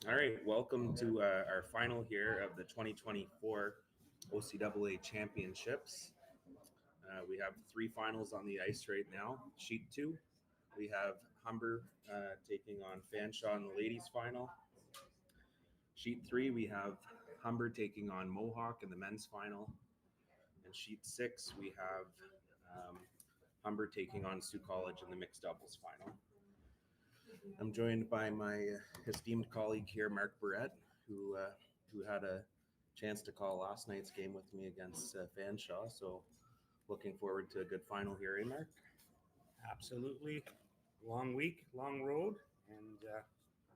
All right, welcome to our final here of the 2024 OCAA Championships. We have three finals on the ice right now. Sheet 2, we have Humber taking on Fanshawe in the ladies' final. Sheet 3, we have Humber taking on Mohawk in the men's final. And Sheet 6, we have Humber taking on Sioux College in the mixed doubles final. I'm joined by my esteemed colleague here, Mark Barrett, who had a chance to call last night's game with me against Fanshawe. So looking forward to a good final here, eh, Mark? Absolutely. Long week, long road, and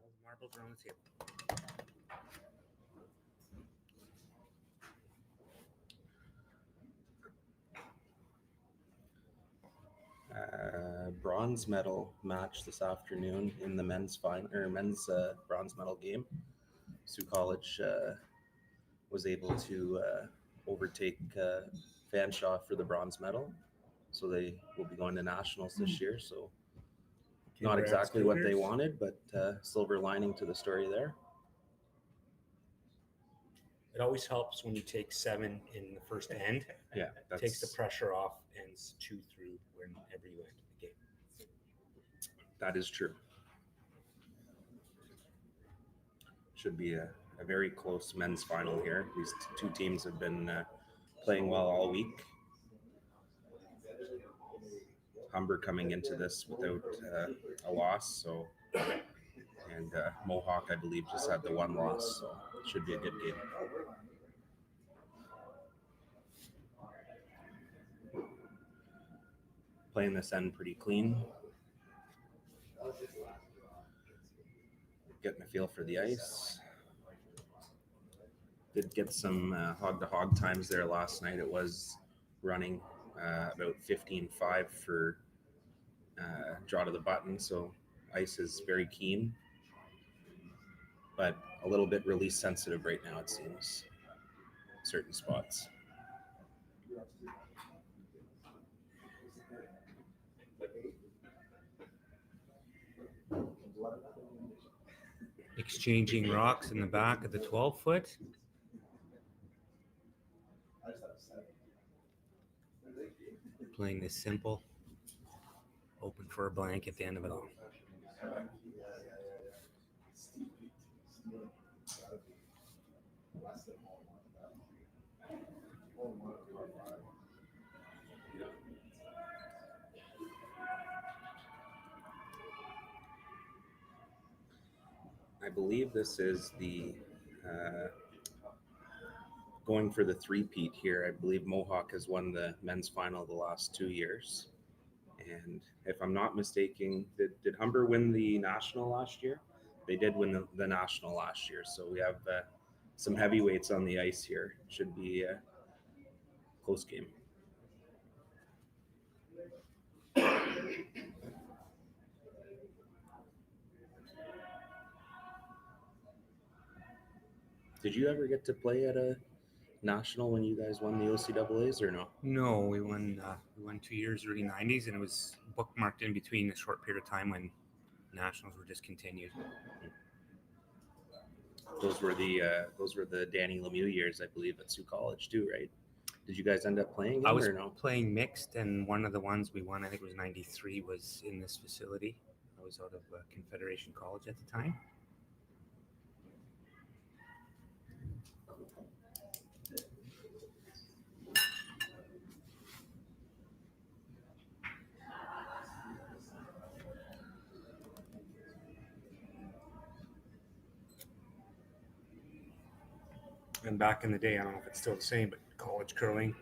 all the marbles are on the table. Bronze medal match this afternoon in the men's bronze medal game. Sioux College was able to overtake Fanshawe for the bronze medal, so they will be going to nationals this year. So not exactly what they wanted, but silver lining to the story there. It always helps when you take 7 in the first end. Yeah, It takes the pressure off and 2 through whenever you enter the game. That is true. Should be a very close men's final here. These two teams have been playing well all week. Humber coming into this without a loss, and Mohawk, I believe, just had the one loss, so it should be a good game. Playing this end pretty clean. Getting a feel for the ice. Did get some hog-to-hog times there last night. It was running about 15.5 for draw to the button, so ice is very keen, but a little bit release sensitive right now, it seems, certain spots. Exchanging rocks in the back of the 12-foot. Playing this simple, open for a blank at the end of it all. I believe this is the going for the three-peat here. I believe Mohawk has won the men's final the last 2 years. And if I'm not mistaken, did Humber win the national last year? They did win the national last year. So we have some heavyweights on the ice here. Should be a close game. Did you ever get to play at a national when you guys won the OCAAs or no? No, we won 2 years, early 90s, and it was bookmarked in between a short period of time when nationals were discontinued. Those were the Danny Lemieux years, I believe, at Sioux College too, right? Did you guys end up playing? I was or no? playing mixed, and one of the ones we won, I think it was 93, was in this facility. I was out of Confederation College at the time. And back in the day, I don't know if it's still the same, but college curling,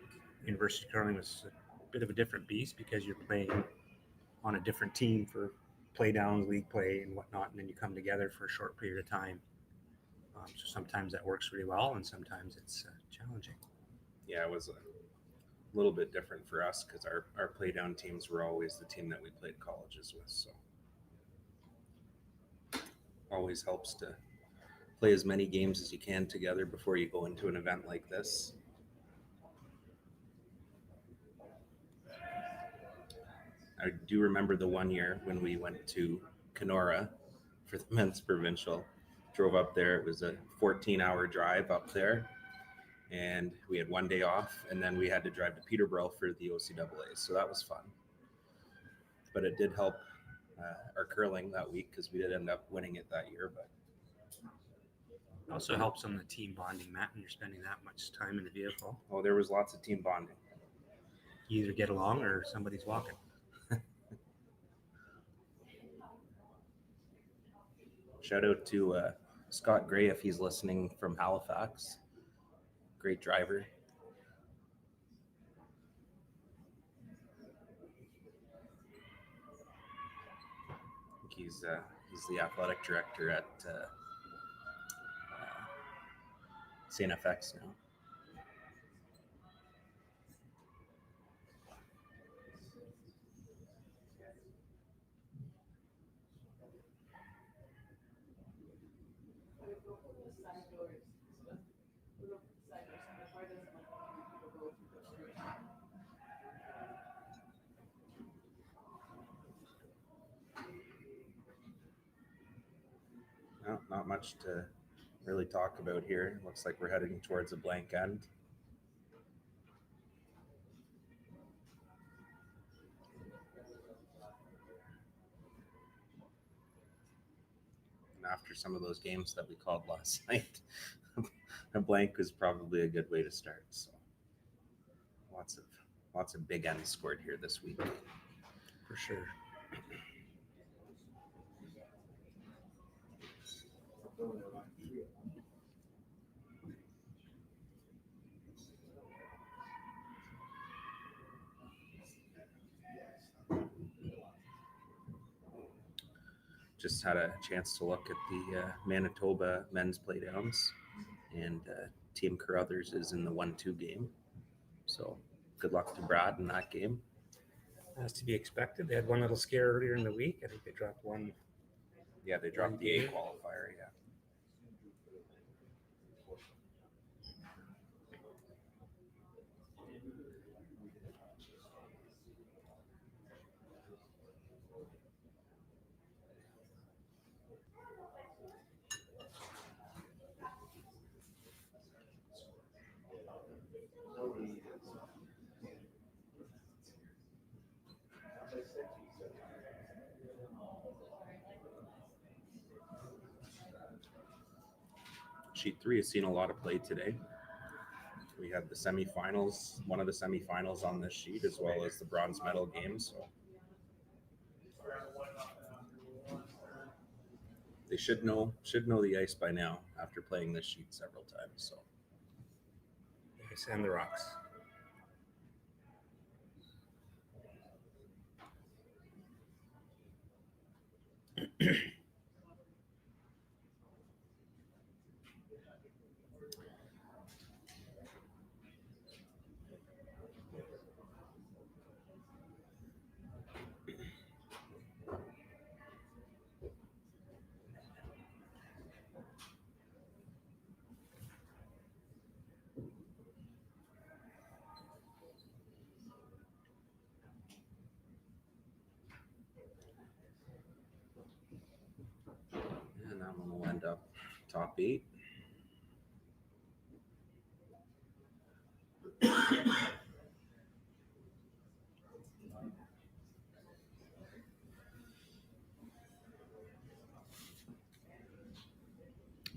university curling was a bit of a different beast because you're playing on a different team for play downs, league play, and whatnot, and then you come together for a short period of time. So sometimes that works really well, and sometimes it's challenging. Yeah, it was a little bit different for us because our play down teams were always the team that we played colleges with. So always helps to play as many games as you can together before you go into an event like this. I do remember the one year when we went to Kenora for the men's provincial. drove up there. It was a 14-hour drive up there, and we had one day off, and then we had to drive to Peterborough for the OCAA. So that was fun. But it did help our curling that week because we did end up winning it that year. But It also helps on the team bonding, Matt, when you're spending that much time in the vehicle. there was lots of team bonding. You either get along or somebody's walking. Shout out to Scott Gray if he's listening from Halifax. Great driver. I think he's the athletic director at St. FX now. No, not much to really talk about here. Looks like we're heading towards a blank end. And after some of those games that we called last night, a blank was probably a good way to start. So lots of big ends scored here this week. For sure. Just had a chance to look at the Manitoba men's playdowns, and Team Carruthers is in the 1-2 game. So good luck to Brad in that game. As to be expected. They had one little scare earlier in the week. I think they dropped one. Yeah, they dropped the A qualifier. Yeah. Sheet 3 has seen a lot of play today. We had the semifinals, one of the semifinals on this sheet, as well as the bronze medal game. So they should know the ice by now after playing this sheet several times. So The ice and the rocks. and that one will end up top 8.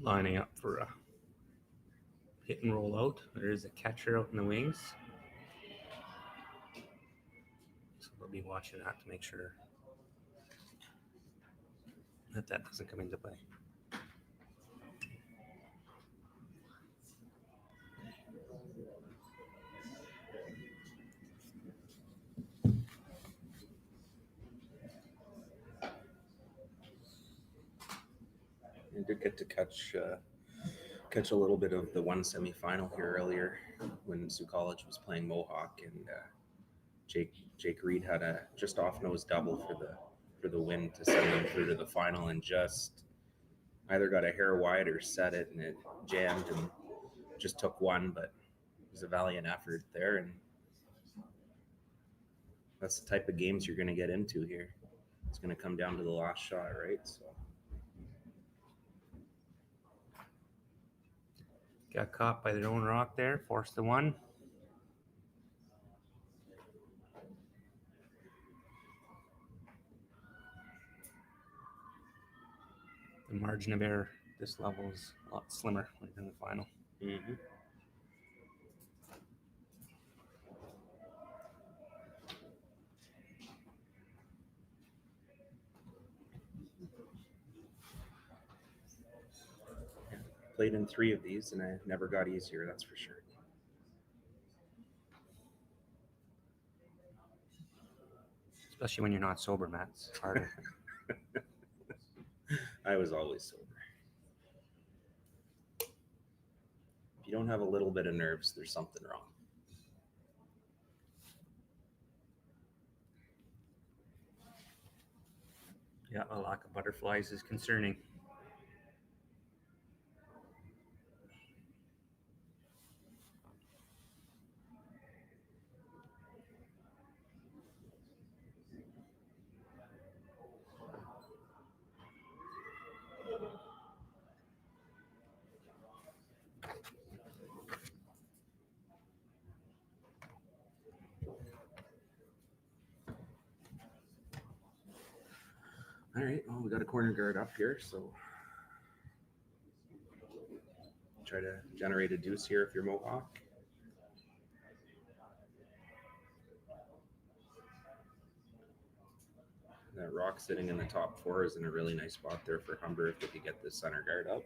Lining up for a hit and roll out. There is a catcher out in the wings. So we'll be watching that to make sure that doesn't come into play. I did get to catch a little bit of the one semifinal here earlier when Sioux College was playing Mohawk, and Jake Reed had a just off nose double for the win to send them through to the final, and just either got a hair wide or set it, and it jammed and just took one, but it was a valiant effort there, and that's the type of games you're going to get into here. It's going to come down to the last shot, right? So Got caught by their own rock there, forced the one. The margin of error this level is a lot slimmer when you're in the final. Mm-hmm. Played in 3 of these, and I never got easier, that's for sure. Especially when you're not sober, Matt. It's harder. I was always sober. If you don't have a little bit of nerves, there's something wrong. Yeah, a lack of butterflies is concerning. All right, well, we got a corner guard up here, so try to generate a deuce here if you're Mohawk. That rock sitting in the top 4 is in a really nice spot there for Humber if they could get this center guard up.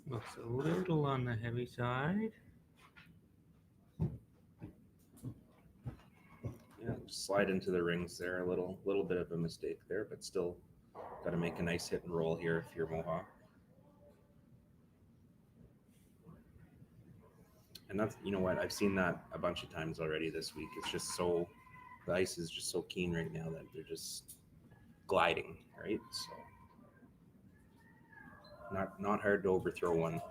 Looks a little on the heavy side. Yeah, slide into the rings there. A little bit of a mistake there, but still got to make a nice hit and roll here if you're Mohawk. And that's, you know what, I've seen that a bunch of times already this week. It's just so, the ice is just so keen right now that they're just gliding, right? So not hard to overthrow one.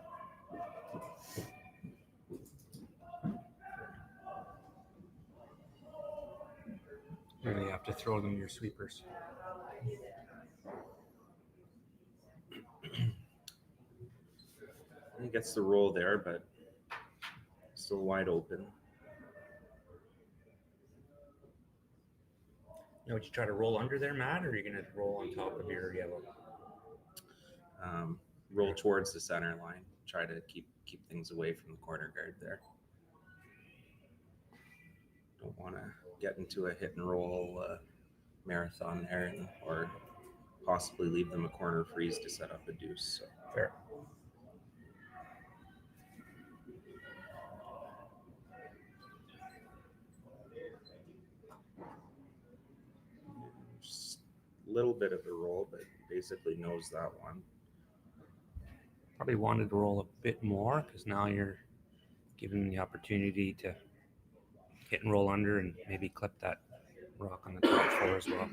Really have to throw them your sweepers. He gets the roll there, but still wide open. You know, would you try to roll under there, Matt, or are you going to roll on top of your yellow? Roll towards the center line. Try to keep things away from the corner guard there. Don't want to get into a hit and roll marathon there, or possibly leave them a corner freeze to set up a deuce. So. Fair. Just a little bit of a roll, but basically knows that one. Probably wanted to roll a bit more because now you're given the opportunity to hit and roll under and maybe clip that rock on the top 4 as well.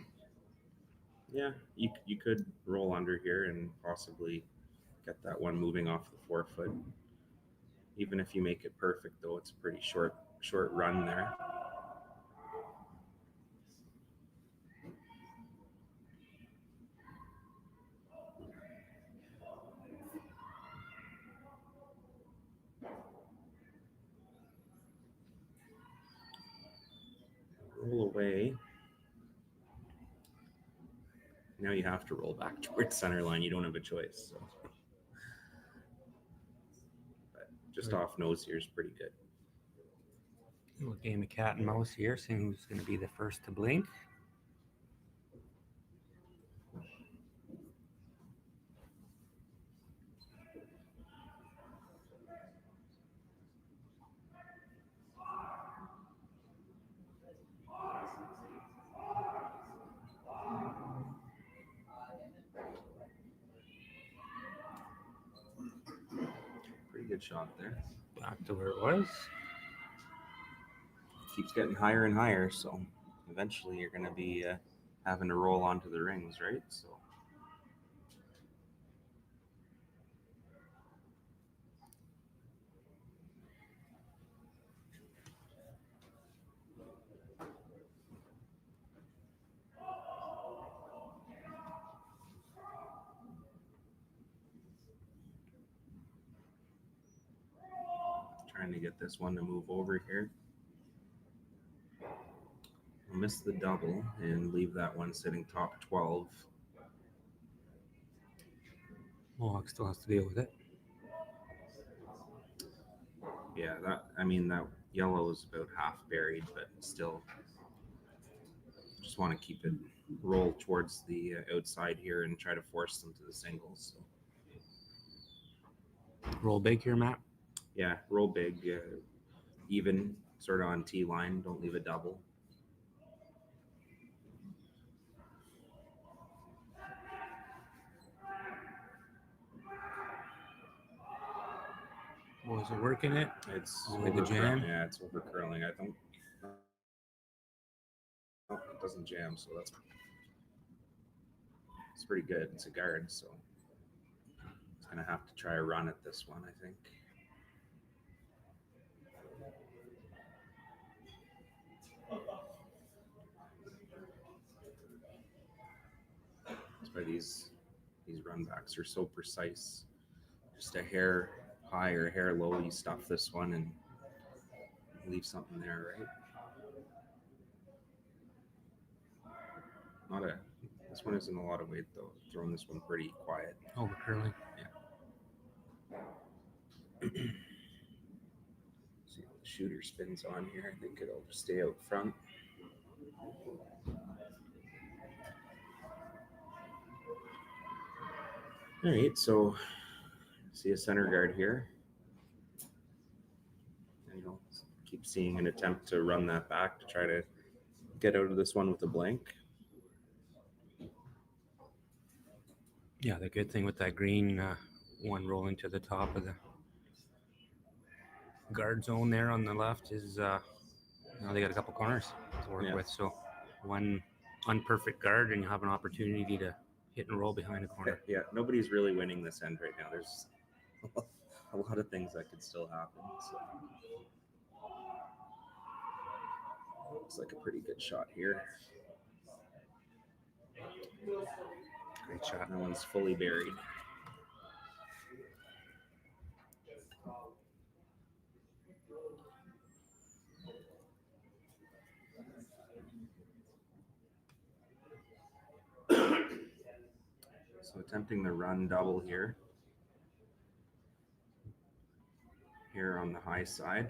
Yeah, you could roll under here and possibly get that one moving off the 4 foot. Even if you make it perfect, though, it's a pretty short run there. Roll away. Now you have to roll back towards center line. You don't have a choice. So. But just off nose here is pretty good. A little game of cat and mouse here, seeing who's going to be the first to blink. Pretty good shot there. Back to where it was. Keeps getting higher and higher, so eventually you're going to be having to roll onto the rings, right? So. Trying to get this one to move over here. I'll miss the double and leave that one sitting top 12. Mohawk still has to deal with it. Yeah, that yellow is about half buried, but still just want to keep it roll towards the outside here and try to force them to the singles. So, Roll big here, Matt. yeah, roll big, even sort of on T line. Don't leave a double. Was it working it? It's With the jam? Yeah, it's over curling. I think it doesn't jam, so it's pretty good. It's a guard, so it's gonna have to try a run at this one, I think. That's why these run backs are so precise. Just a hair high or a hair low, you stuff this one and leave something there, right? This one isn't a lot of weight though. Throwing this one pretty quiet. Over curling. See how the shooter spins on here. I think it'll just stay out front. All right, so see a center guard here. And you'll keep seeing an attempt to run that back to try to get out of this one with a blank. Yeah, the good thing with that green one rolling to the top of the guard zone there on the left is now they got a couple corners to work with. So one unperfect guard and you have an opportunity to hit and roll behind a corner. Yeah, nobody's really winning this end right now. There's a lot of things that could still happen. So. Looks like a pretty good shot here. Great shot. That one's fully buried. So attempting the run double here. Here on the high side.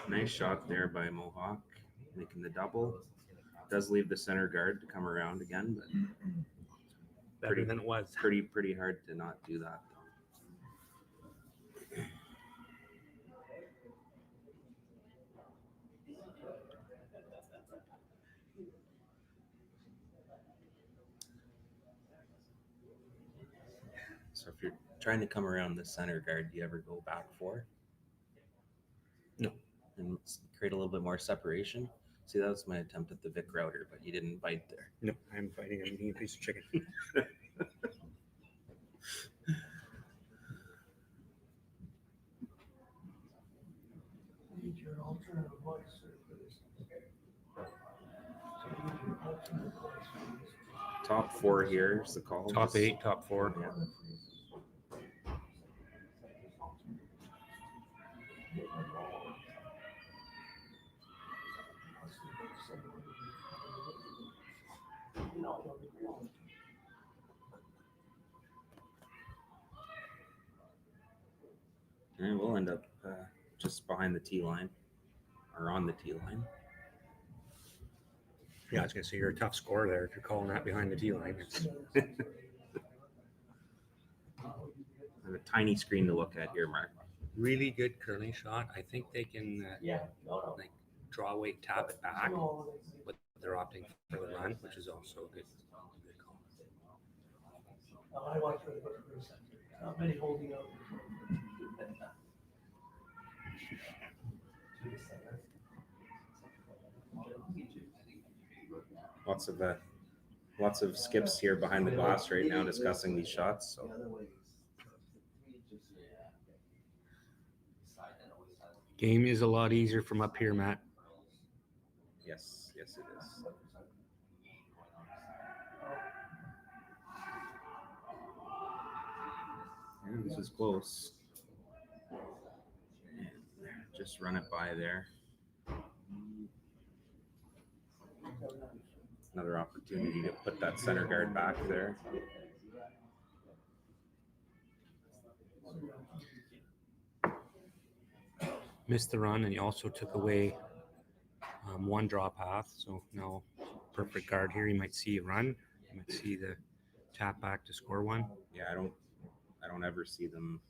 Nice shot there by Mohawk, making the double. Does leave the center guard to come around again, but Better than it was. pretty hard to not do that. So if you're trying to come around the center guard, do you ever go back four? No. And create a little bit more separation? See, that was my attempt at the Vic router, but you didn't bite there. No, I'm fighting. I'm eating a piece of chicken. Need your alternative voice, sir, for this. So you need your alternate voice for this. Top four here is the call. Top Just- 8, top 4. Yeah. And we'll end up just behind the T line or on the T line. Yeah, I was gonna say you're a tough scorer there if you're calling that behind the T line. It's And a tiny screen to look at here, Mark. really good curling shot. I think they can like draw weight, tap it back, but they're opting for the run, which is also a good call. I watch for the first center. Not many holding out. Lots of skips here behind the glass right now discussing these shots. So Game is a lot easier from up here, Matt. yes, it is. This is close. Just run it by there. Another opportunity to put that center guard back there. Missed the run, and he also took away one draw path. So now perfect guard here. You might see a run. You might see the tap back to score one. Yeah, I don't ever see them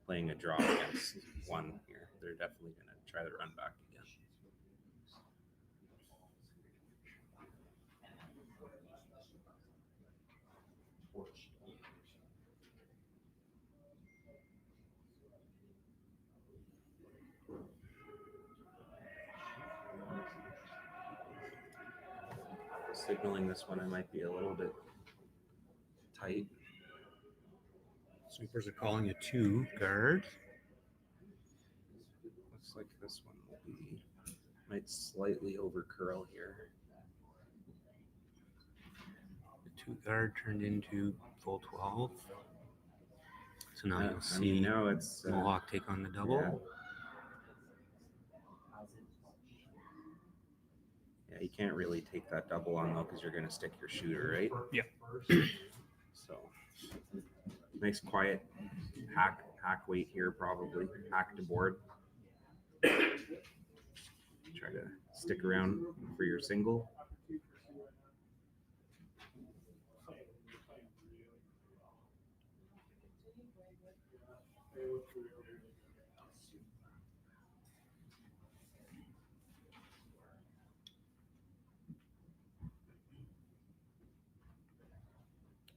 playing a draw against one here. They're definitely going to try to run back again. Signaling this one, I might be a little bit tight. Supers are calling a 2 guard. Looks like this one will be, might slightly over curl here. The 2 guard turned into full 12. So now you'll I see mean, now it's Mohawk take on the double. Yeah, you can't really take that double on though because you're going to stick your shooter, right? Yeah. So nice quiet hack weight here, probably hack to board. Try to stick around for your single.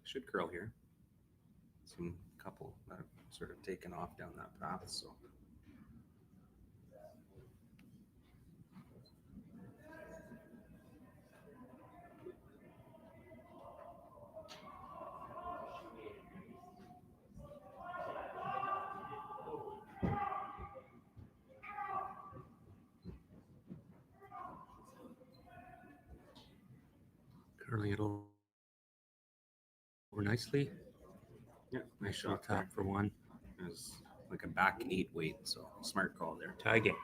Should curl here. Some couple that have sort of taken off down that path, so. Curling it over nicely. Yeah, nice Shot shot tap there. for one. It was like a back 8 weight, so smart call there. Tie game.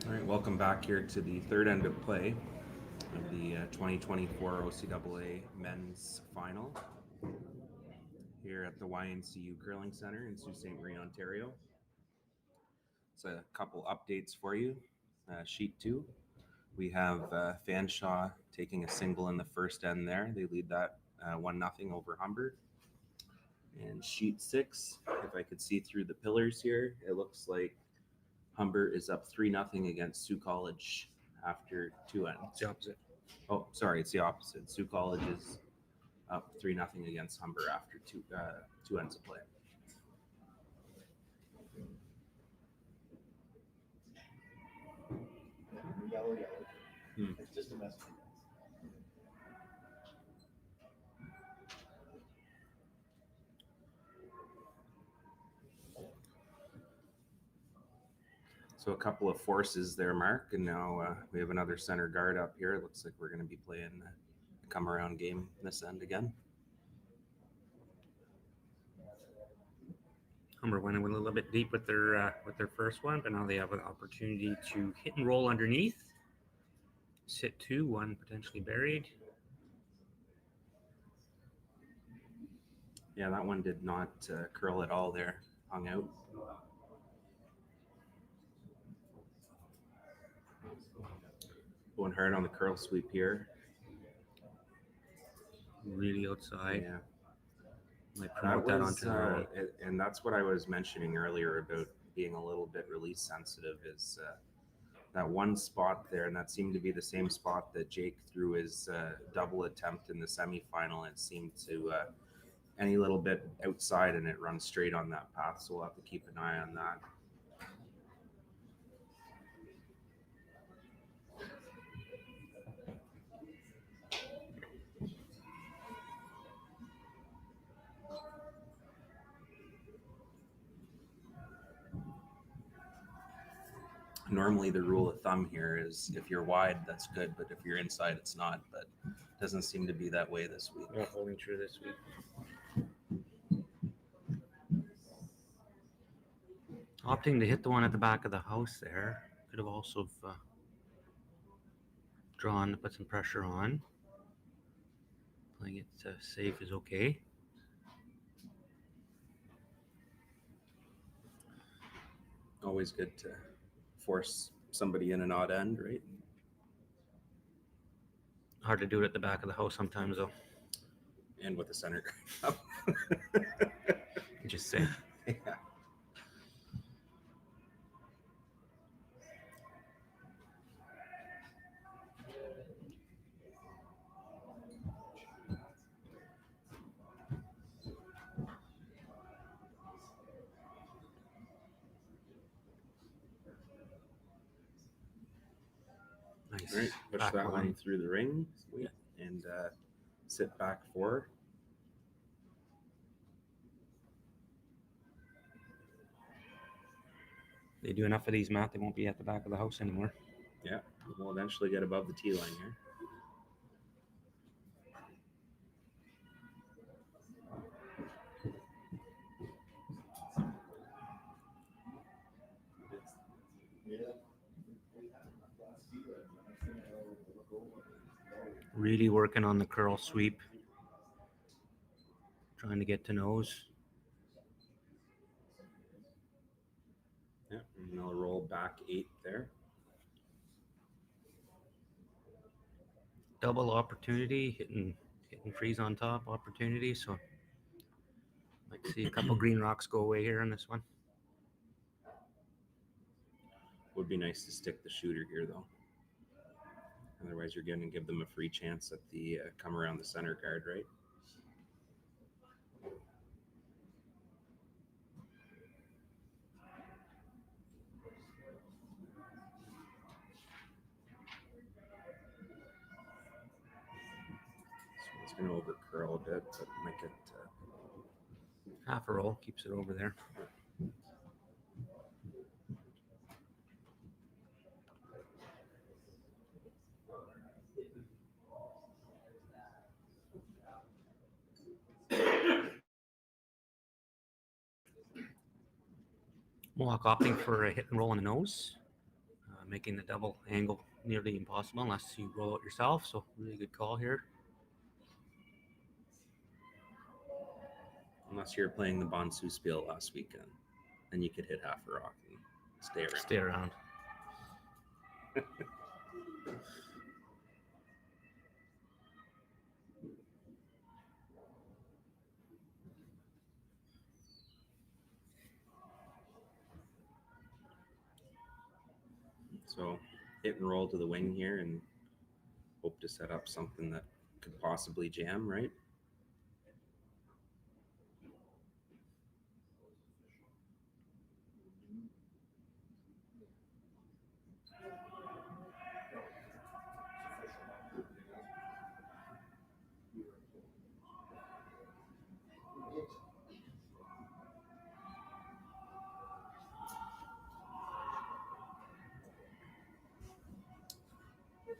All right, welcome back here to the third end of play of the 2024 OCAA Men's Final here at the YNCU Curling Center in Sault Ste. Marie, Ontario. So a couple updates for you. Sheet 2, we have Fanshawe taking a single in the first end there. They lead that 1-0 over Humber. And sheet 6, if I could see through the pillars here, it looks like Humber is up 3-0 against Sioux College after 2 ends. It's the opposite. Oh, sorry, it's the opposite. Sioux College is up 3-0 against Humber after two ends of play. Yellow. Hmm. It's just a mess. So a couple of forces there, Mark, and now we have another center guard up here. It looks like we're going to be playing a come-around game this end again. Humber went a little bit deep with their first one, but now they have an opportunity to hit and roll underneath. Sit 2, 1 potentially buried. Yeah, that one did not curl at all there. Hung out. Going hard on the curl sweep here. Really outside. Yeah. Might promote that onto the right. And that's what I was mentioning earlier about being a little bit release sensitive is that one spot there, and that seemed to be the same spot that Jake threw his double attempt in the semifinal. It seemed to any little bit outside and it runs straight on that path. So we'll have to keep an eye on that. Normally the rule of thumb here is if you're wide, that's good, but if you're inside, it's not. But it doesn't seem to be that way this week. Not holding true this week. Opting to hit the one at the back of the house there. Could have also drawn to put some pressure on. Playing it safe is okay. Always good to force somebody in an odd end, right? Hard to do it at the back of the house sometimes, though. And with the center. Just say. Yeah. Nice. All right, push Back that one line. through the ring and sit back 4. They do enough of these, Matt, they won't be at the back of the house anymore. Yeah, we'll eventually get above the tee line here. Really working on the curl sweep. Trying to get to nose. Yeah, and they'll roll back 8 there. Double opportunity, hitting freeze on top opportunity. So might see a couple green rocks go away here on this one. Would be nice to stick the shooter here though. Otherwise you're going to give them a free chance at the come around the center card, right? It's going to over curl a bit, but make it Half a roll, keeps it over there. Mohawk opting for a hit and roll on the nose, making the double angle nearly impossible unless you roll out yourself. So really good call here. unless you're playing the Bonsu Spiel last weekend, then you could hit half a rock and stay around. Stay around. So hit and roll to the wing here and hope to set up something that could possibly jam, right?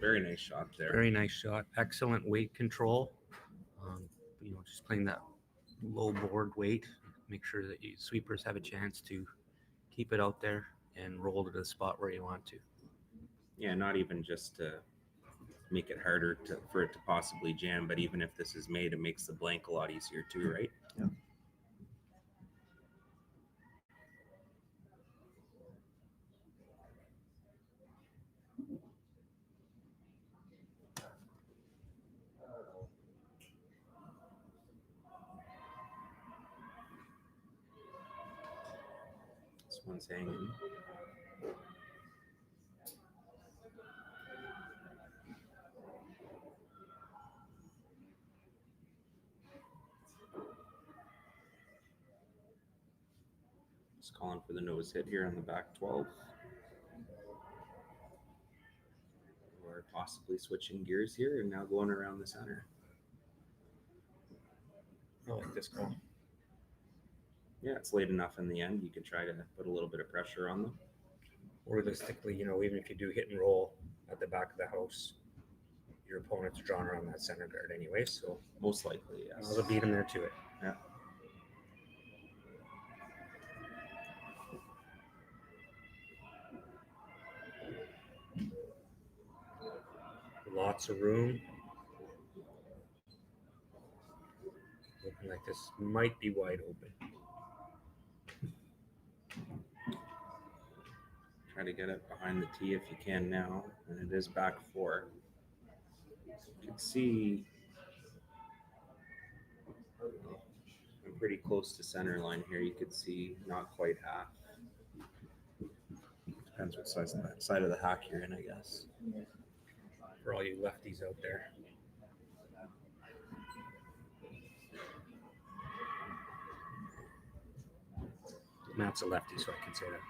Very nice shot there. Very nice shot. Excellent weight control. Just playing that low board weight, make sure that you sweepers have a chance to keep it out there and roll to the spot where you want to. Yeah, not even just to make it harder for it to possibly jam, but even if this is made, it makes the blank a lot easier too, right? Yeah. This one's hanging. Just calling for the nose hit here on the back 12. Or possibly switching gears here and now going around the center. I like this call. Yeah, it's late enough in the end. You can try to put a little bit of pressure on them. Realistically, even if you do hit and roll at the back of the house, your opponent's drawn around that center guard anyway, so Most likely, yes. I'll beat him there to it. Yeah. Lots of room. Looking like this might be wide open. Try to get it behind the tee if you can now, and it is back 4. You can see I'm pretty close to center line here. You could see not quite half. Depends what side of the hack you're in, I guess. For all you lefties out there. Matt's a lefty, so I can say that.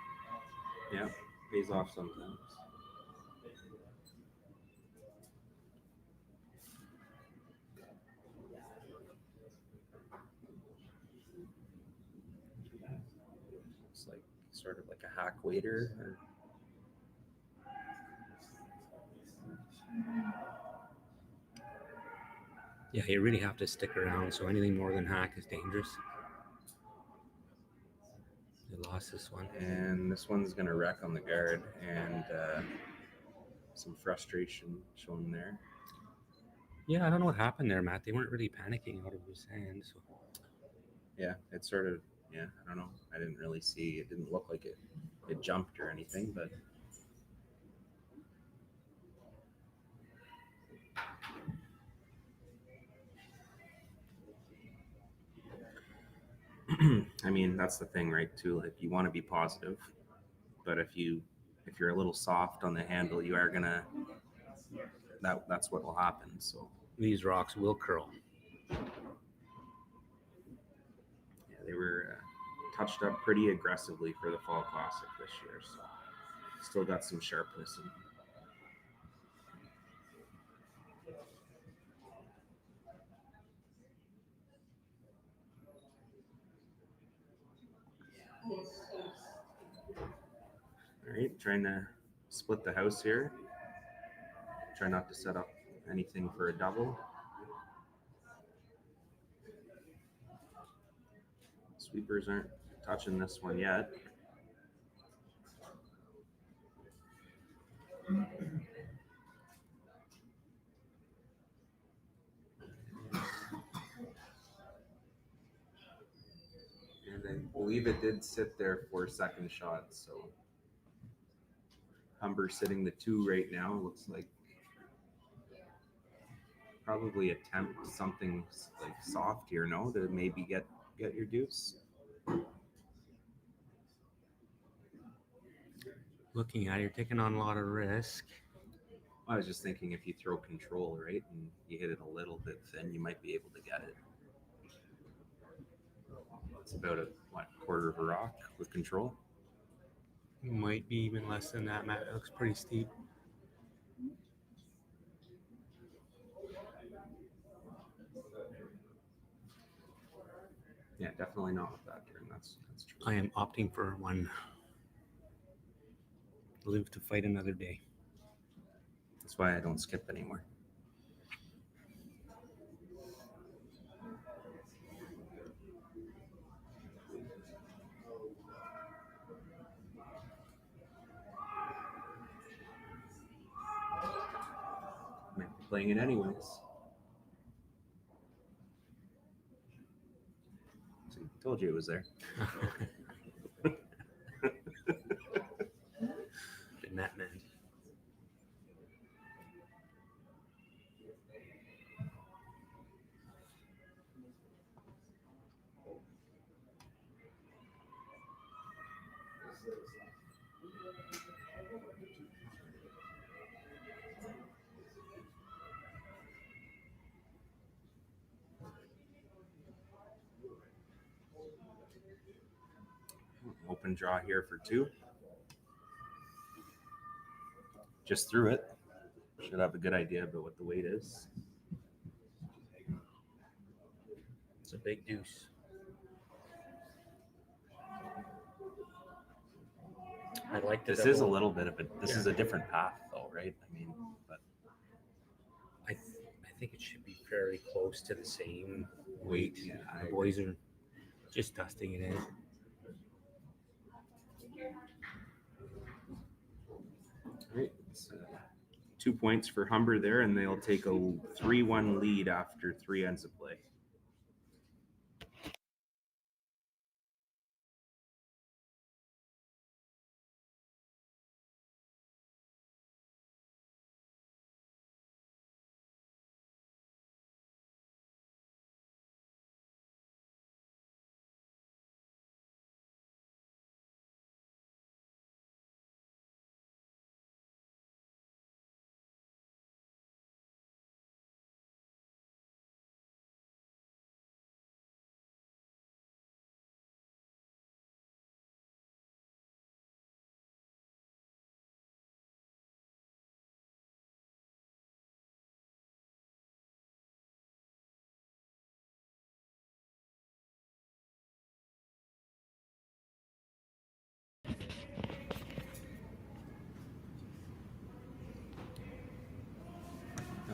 Yeah, pays off sometimes. It's like sort of like a hack waiter. Or... Yeah, you really have to stick around, so anything more than hack is dangerous. You lost this one. And this one's going to wreck on the guard, and some frustration shown there. Yeah, I don't know what happened there, Matt. They weren't really panicking out of his hand. So. Yeah, it sort of, I don't know. I didn't really see, it didn't look like it jumped or anything, but I mean, that's the thing, right? Too, like you want to be positive, but if you're a little soft on the handle, you are gonna that's what will happen. So These rocks will curl. yeah, they were touched up pretty aggressively for the Fall Classic this year, so still got some sharpness in them. All right, trying to split the house here. Try not to set up anything for a double. Sweepers aren't touching this one yet. And I believe it did sit there for second shots, so Humber sitting the 2 right now. Looks like probably attempt something like soft here, no, to maybe get your deuce. Looking at it, you're taking on a lot of risk. I was just thinking if you throw control, right, and you hit it a little bit thin, you might be able to get it. It's about a quarter of a rock with control. Might be even less than that, Matt. It looks pretty steep. Yeah, definitely not with that turn. That's true. I am opting for one. Live to fight another day. That's why I don't skip anymore. playing it anyways. See, told you it was there. The net man. Open draw here for 2. Just threw it. Should have a good idea about what the weight is. It's a big deuce. I like This is a little bit of a. This is a different path, though, right? I mean, but I think it should be fairly close to the same weight. Yeah, The boys are just dusting it in. right. It's, 2 points for Humber there, and they'll take a 3-1 lead after 3 ends of play.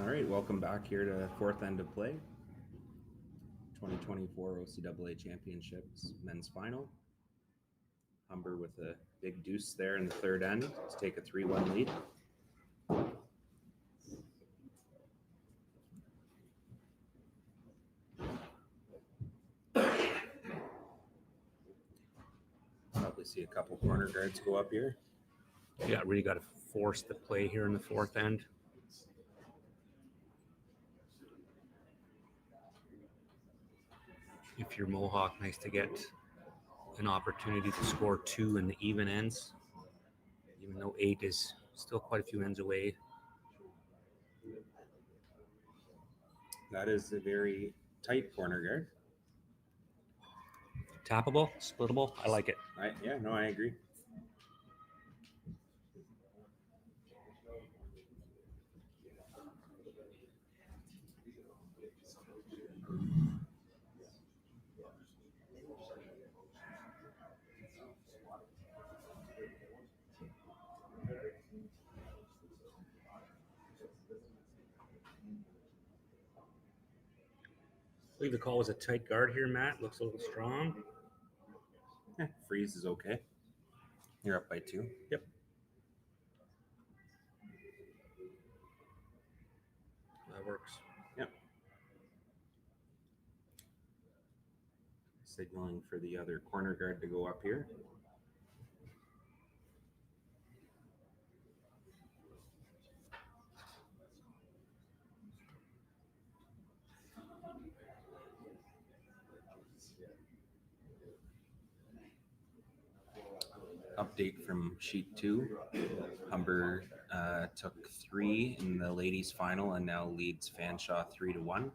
All right, welcome back here to 4th end of play. 2024 OCAA Championships men's final. Humber with a big deuce there in the 3rd end to take a 3-1 lead. Probably see a couple corner guards go up here. Yeah, really got to force the play here in the 4th end. If you're Mohawk, nice to get an opportunity to score 2 in the even ends, even though 8 is still quite a few ends away. That is a very tight corner guard. Tappable, splittable, I like it. I agree. I believe the call was a tight guard here, Matt. Looks a little strong. Freeze is okay. You're up by 2. Yep. That works. Yep. Signaling for the other corner guard to go up here. Update from sheet 2. Humber took 3 in the ladies final and now leads Fanshawe 3-1.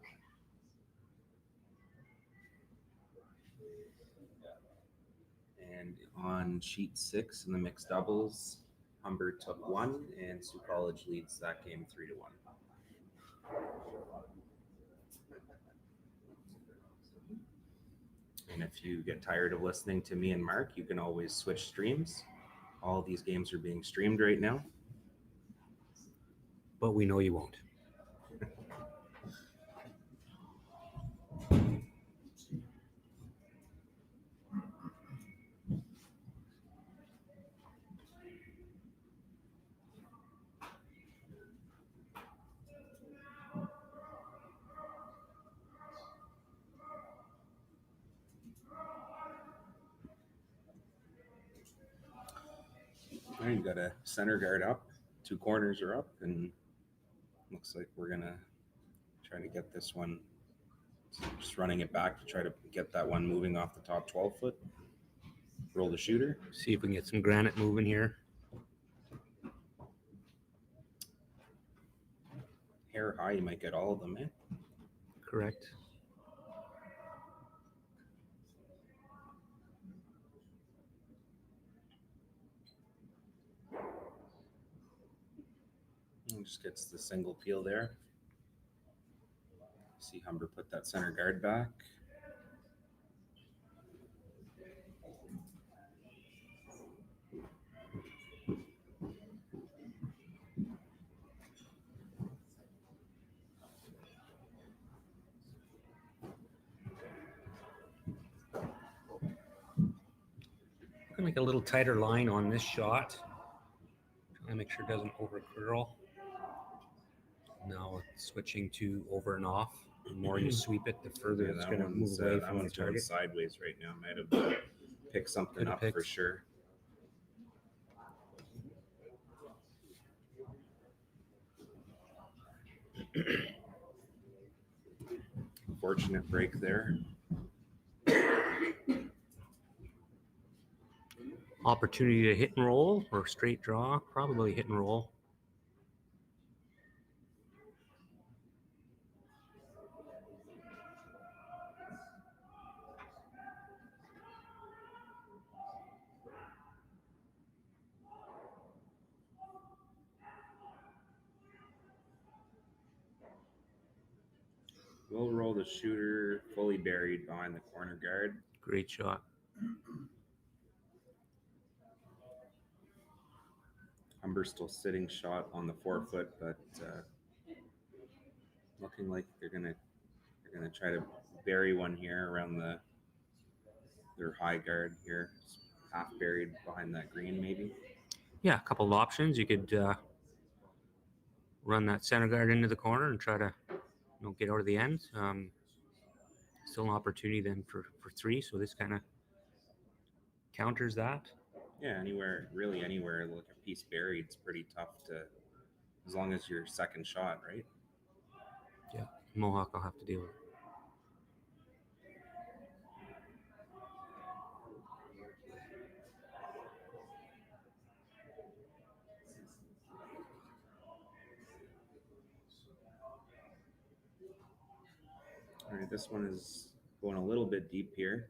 And on sheet 6 in the mixed doubles, Humber took 1 and Sioux College leads that game 3-1. And if you get tired of listening to me and Mark, you can always switch streams. All of these games are being streamed right now. But we know you won't. There you got a center guard up, 2 corners are up, and looks like we're gonna try to get this one. Just running it back to try to get that one moving off the top 12 foot. Roll the shooter. See if we can get some granite moving here. Hair high, you might get all of them, eh? Correct. And just gets the single peel there. See Humber put that center guard back. Gonna make a little tighter line on this shot. Trying to make sure it doesn't over curl. Now switching to over and off. The more you sweep it, the further it's going to move away that from the one's going target. sideways right now. Might have picked something Could've up for picked. sure. Fortunate break there. Opportunity to hit and roll or straight draw. Probably hit and roll. We'll roll the shooter fully buried behind the corner guard. Great shot. Humber still sitting shot on the 4 foot, but looking like they're gonna try to bury one here around their high guard here, half buried behind that green maybe. Yeah, a couple of options. You could run that center guard into the corner and try to get out of the end. Still an opportunity then for 3. So this kind of counters that. Yeah, anywhere like a piece buried, it's pretty tough to, as long as your second shot, right? Yeah, Mohawk will have to deal with it. All right, this one is going a little bit deep here.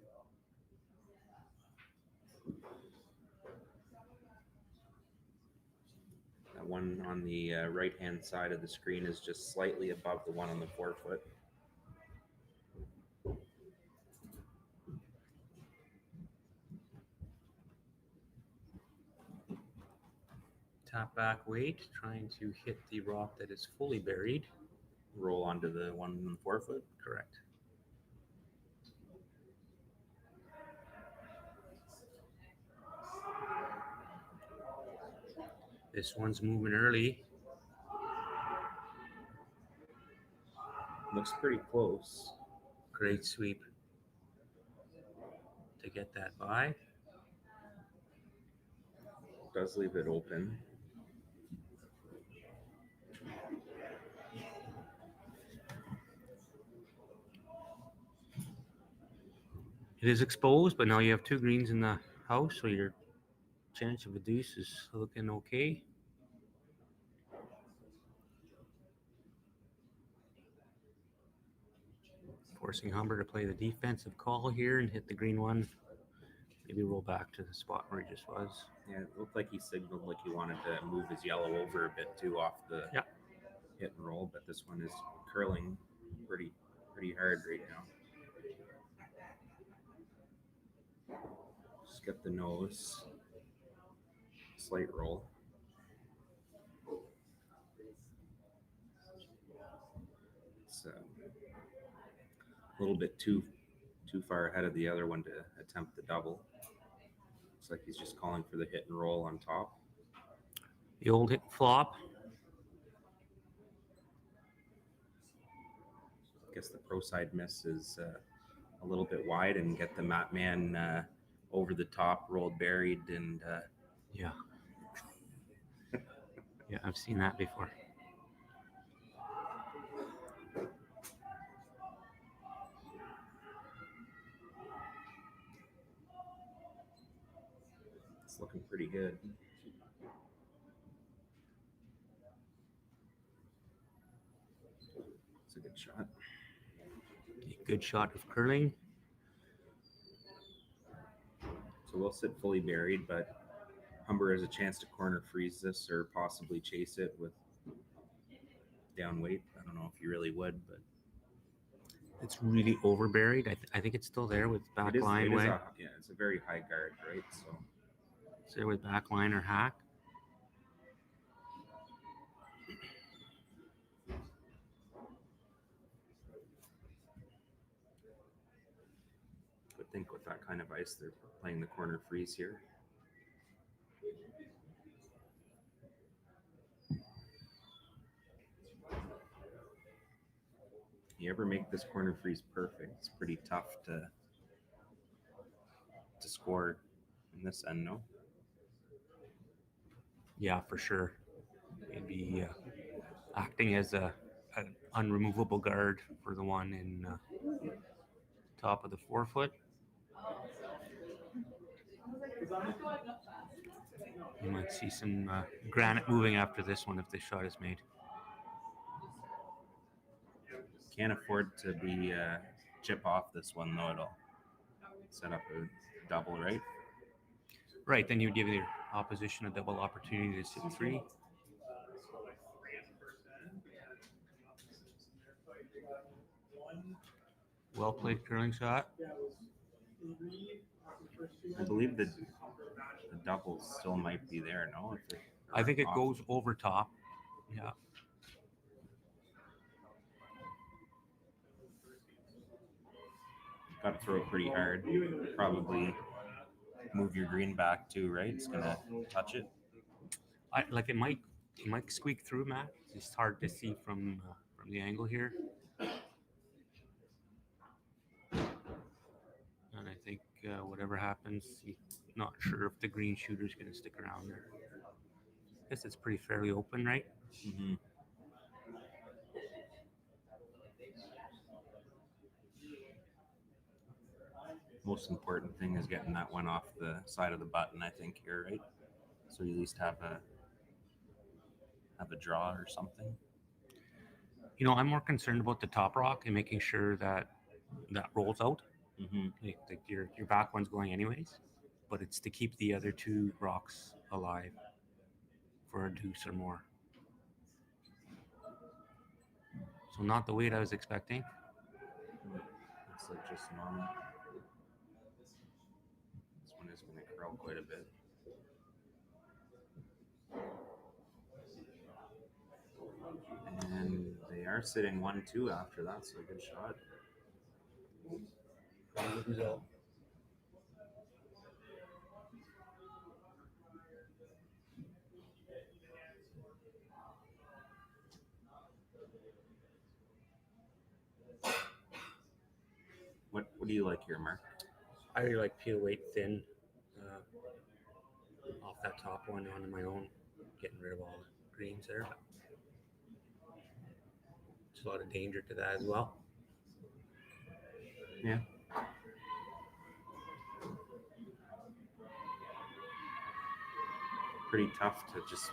That one on the right-hand side of the screen is just slightly above the one on the 4 foot. Tap back weight, trying to hit the rock that is fully buried. Roll onto the one on the 4 foot. Correct. This one's moving early. Looks pretty close. Great sweep to get that by. Does leave it open. It is exposed, but now you have 2 greens in the house, so your chance of a deuce is looking okay. Forcing Humber to play the defensive call here and hit the green one. Maybe roll back to the spot where he just was. Yeah, it looked like he signaled like he wanted to move his yellow over a bit too off the hit and roll, but this one is curling pretty hard right now. Just get the nose. Slight roll. It's a little bit too far ahead of the other one to attempt the double. Looks like he's just calling for the hit and roll on top. The old hit and flop. I guess the pro side miss is a little bit wide and get the mat man over the top, rolled buried, and Yeah. Yeah, I've seen that before. It's looking pretty good. It's a good shot. A good shot of curling. So we'll sit fully buried, but Humber has a chance to corner freeze this or possibly chase it with down weight. I don't know if you really would, but It's really over buried. I think it's still there with back line way. yeah, it's a very high guard, right? So It's there with back line or hack. I think with that kind of ice, they're playing the corner freeze here. You ever make this corner freeze perfect, it's pretty tough to score in this end, no? Yeah, for sure. Maybe acting as an unremovable guard for the one in top of the forefoot. You might see some granite moving after this one if this shot is made. Can't afford to be chip off this one though. It'll set up a double, right? Right, then you give your opposition a double opportunity to sit three. Well played curling shot. I believe the doubles still might be there, no? I think it goes over top. Yeah. Got to throw it pretty hard. Probably move your green back too, right? It's gonna touch it. It might squeak through, Matt. It's just hard to see from the angle here. And I think whatever happens, not sure if the green shooter's going to stick around there. I guess it's pretty fairly open, right? Mm-hmm. Most important thing is getting that one off the side of the button, I think, here, right? So you at least have a draw or something. You know, I'm more concerned about the top rock and making sure that rolls out. Mm-hmm. Like your back one's going anyways, but it's to keep the other two rocks alive for a deuce or more. So not the weight I was expecting. It's like just normal. This one is going to curl quite a bit. And they are sitting 1-2 after that, so a good shot. What do you like here, Mark? I really like peel weight thin off that top one onto my own, getting rid of all the greens there. There's a lot of danger to that as well. Yeah. Pretty tough to just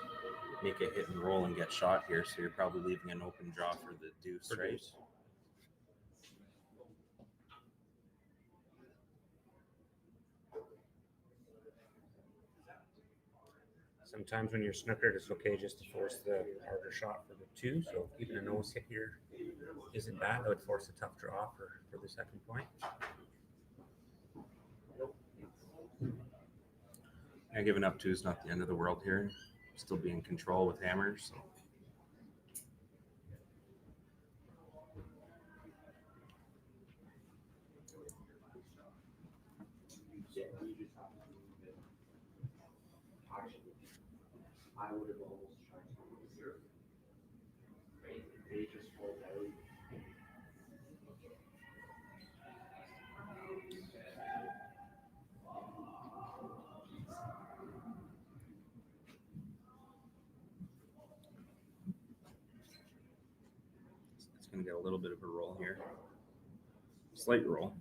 make a hit and roll and get shot here, so you're probably leaving an open draw for the deuce, right? Sometimes when you're snookered, it's okay just to force the harder shot for the two. So even a nose hit here isn't bad. I would force a tough draw for the second point. Yeah, giving up 2 is not the end of the world here. Still be in control with hammers. So. I would have almost tried to go zero. They just fold out. gonna get a little bit of a roll here. Slight roll.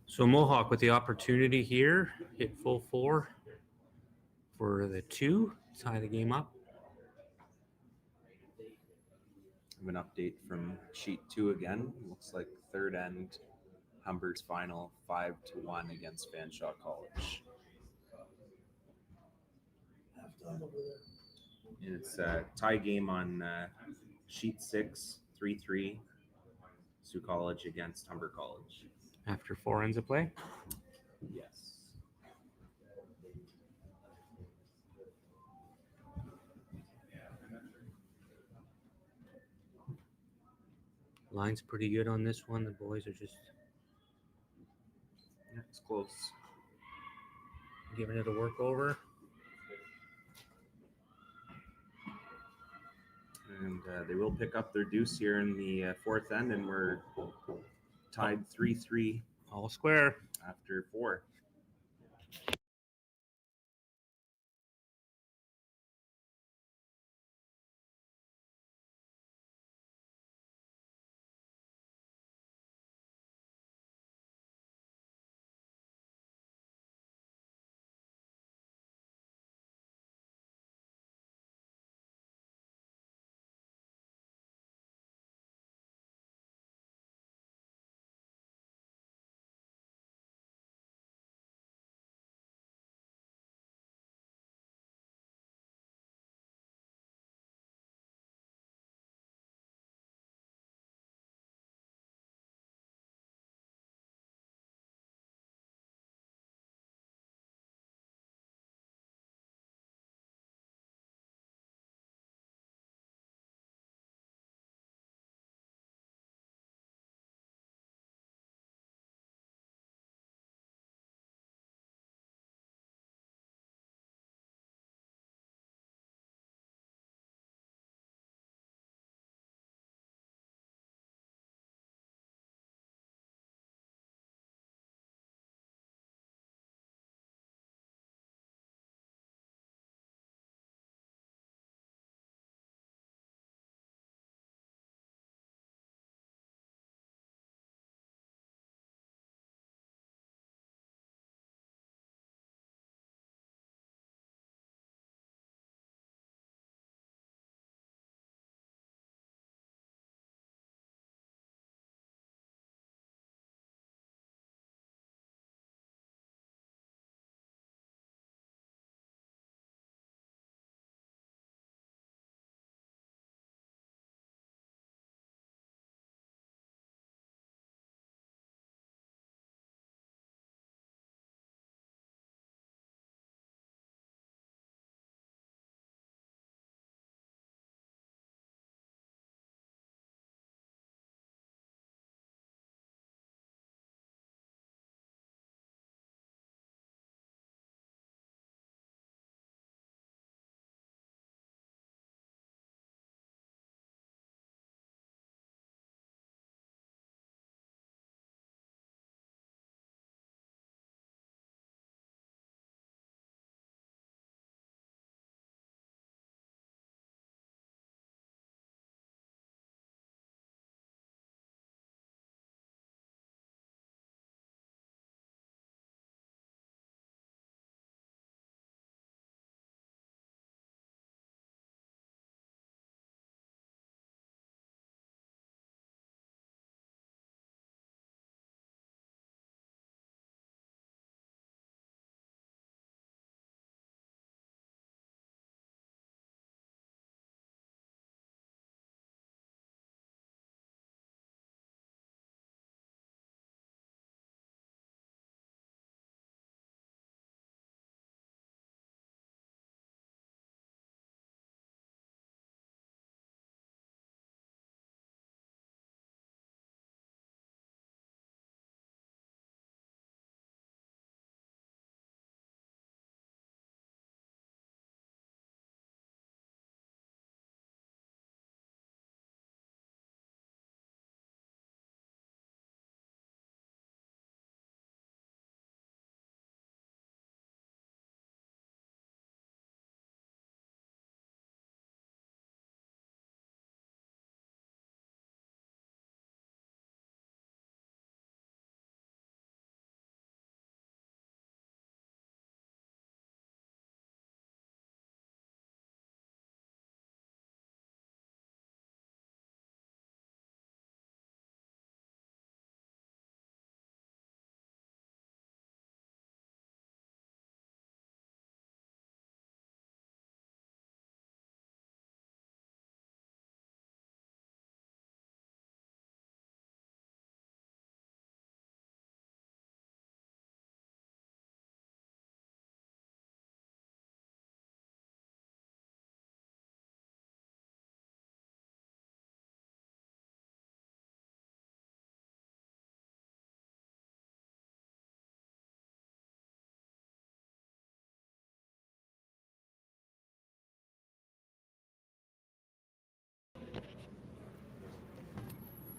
So Mohawk with the opportunity here, hit full 4 for the 2, tie the game up. I have an update from sheet 2 again. Looks like third end Humber's final 5-1 against Fanshawe College. Halftime over there. And it's a tie game on sheet 6, 3-3. Sioux College against Humber College. After 4 ends of play. Yes. Line's pretty good on this one. The boys are just Yeah, it's close. giving it a work over. And they will pick up their deuce here in the fourth end, and we're tied 3-3 All square. after 4.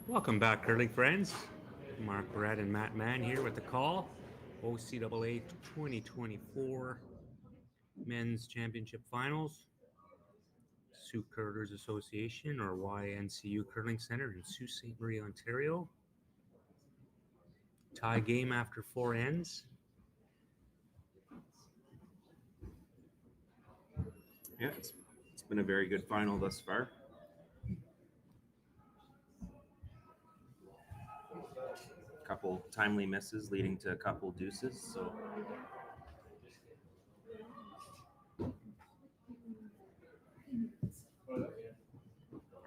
Welcome back, curling friends. Mark Barrett and Matt Mann here with the call. OCAA 2024 Men's Championship Finals. Sioux Curlers Association, or YNCU Curling Center in Sault Ste. Marie, Ontario. Tie game after 4 ends. Yeah, it's been a very good final thus far. Couple timely misses leading to a couple deuces. So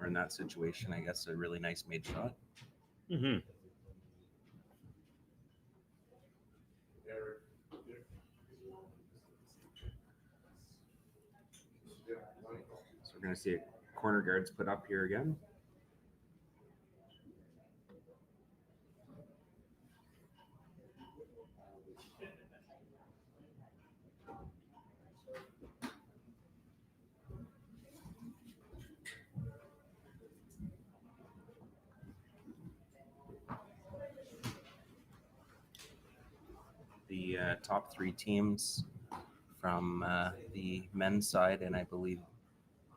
or in that situation, I guess a really nice made shot. Mm-hmm. So we're going to see corner guards put up here again. The top 3 teams from the men's side, and I believe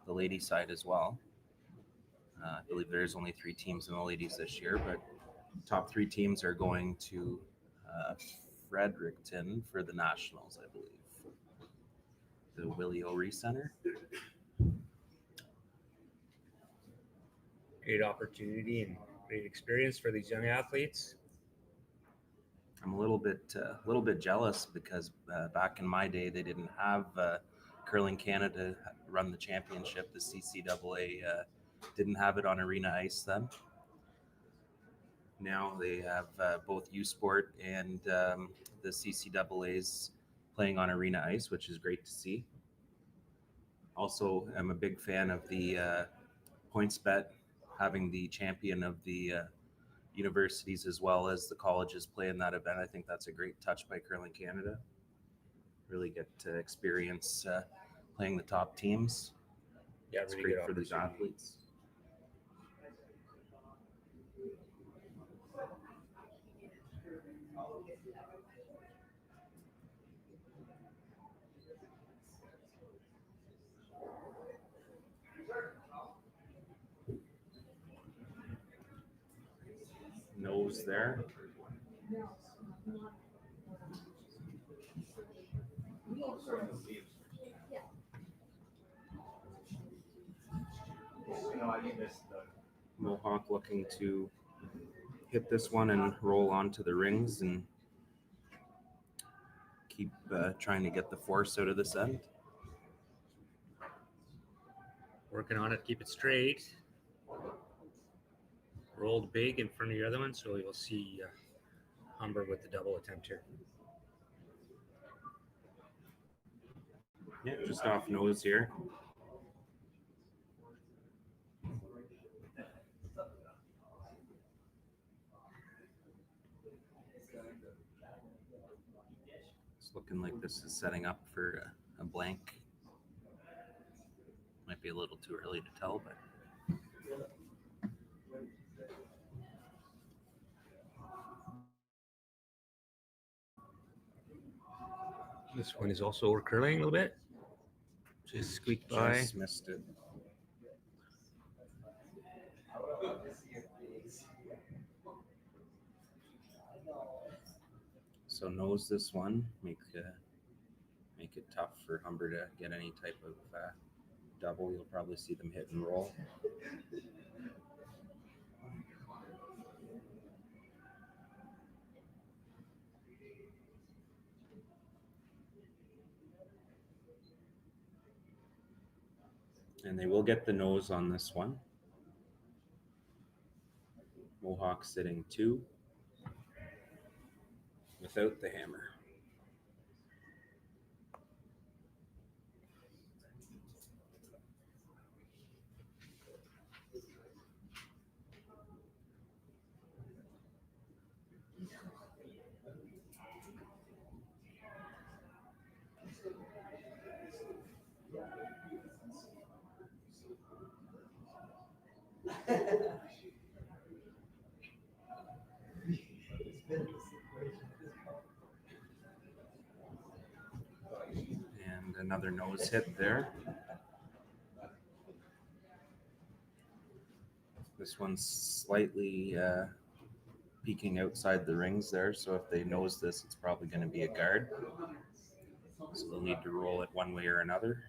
the ladies' side as well. I believe there's only 3 teams in the ladies this year, but top 3 teams are going to Fredericton for the nationals, I believe. The Willie O'Ree Center. Great opportunity and great experience for these young athletes. I'm a little bit jealous because back in my day they didn't have Curling Canada run the championship. The CCAA didn't have it on arena ice then. Now they have both U Sport and the CCAA's playing on arena ice, which is great to see. Also, I'm a big fan of the PointsBet having the champion of the universities as well as the colleges play in that event. I think that's a great touch by Curling Canada. Really get to experience playing the top teams. Yeah, It's really great good for these opportunity. athletes. Nose there. Mohawk looking to hit this one and roll onto the rings and keep trying to get the force out of this end. Working on it, keep it straight. Rolled big in front of the other one, so you'll see Humber with the double attempt here. Yeah, just off nose here. It's looking like this is setting up for a blank. Might be a little too early to tell, but This one is also over curling a little bit. Just squeaked by. just missed it. So nose this one, make it tough for Humber to get any type of double. You'll probably see them hit and roll. And they will get the nose on this one. Mohawk sitting 2 without the hammer. another nose hit there. This one's slightly peeking outside the rings there, so if they nose this, it's probably going to be a guard. So they'll need to roll it one way or another.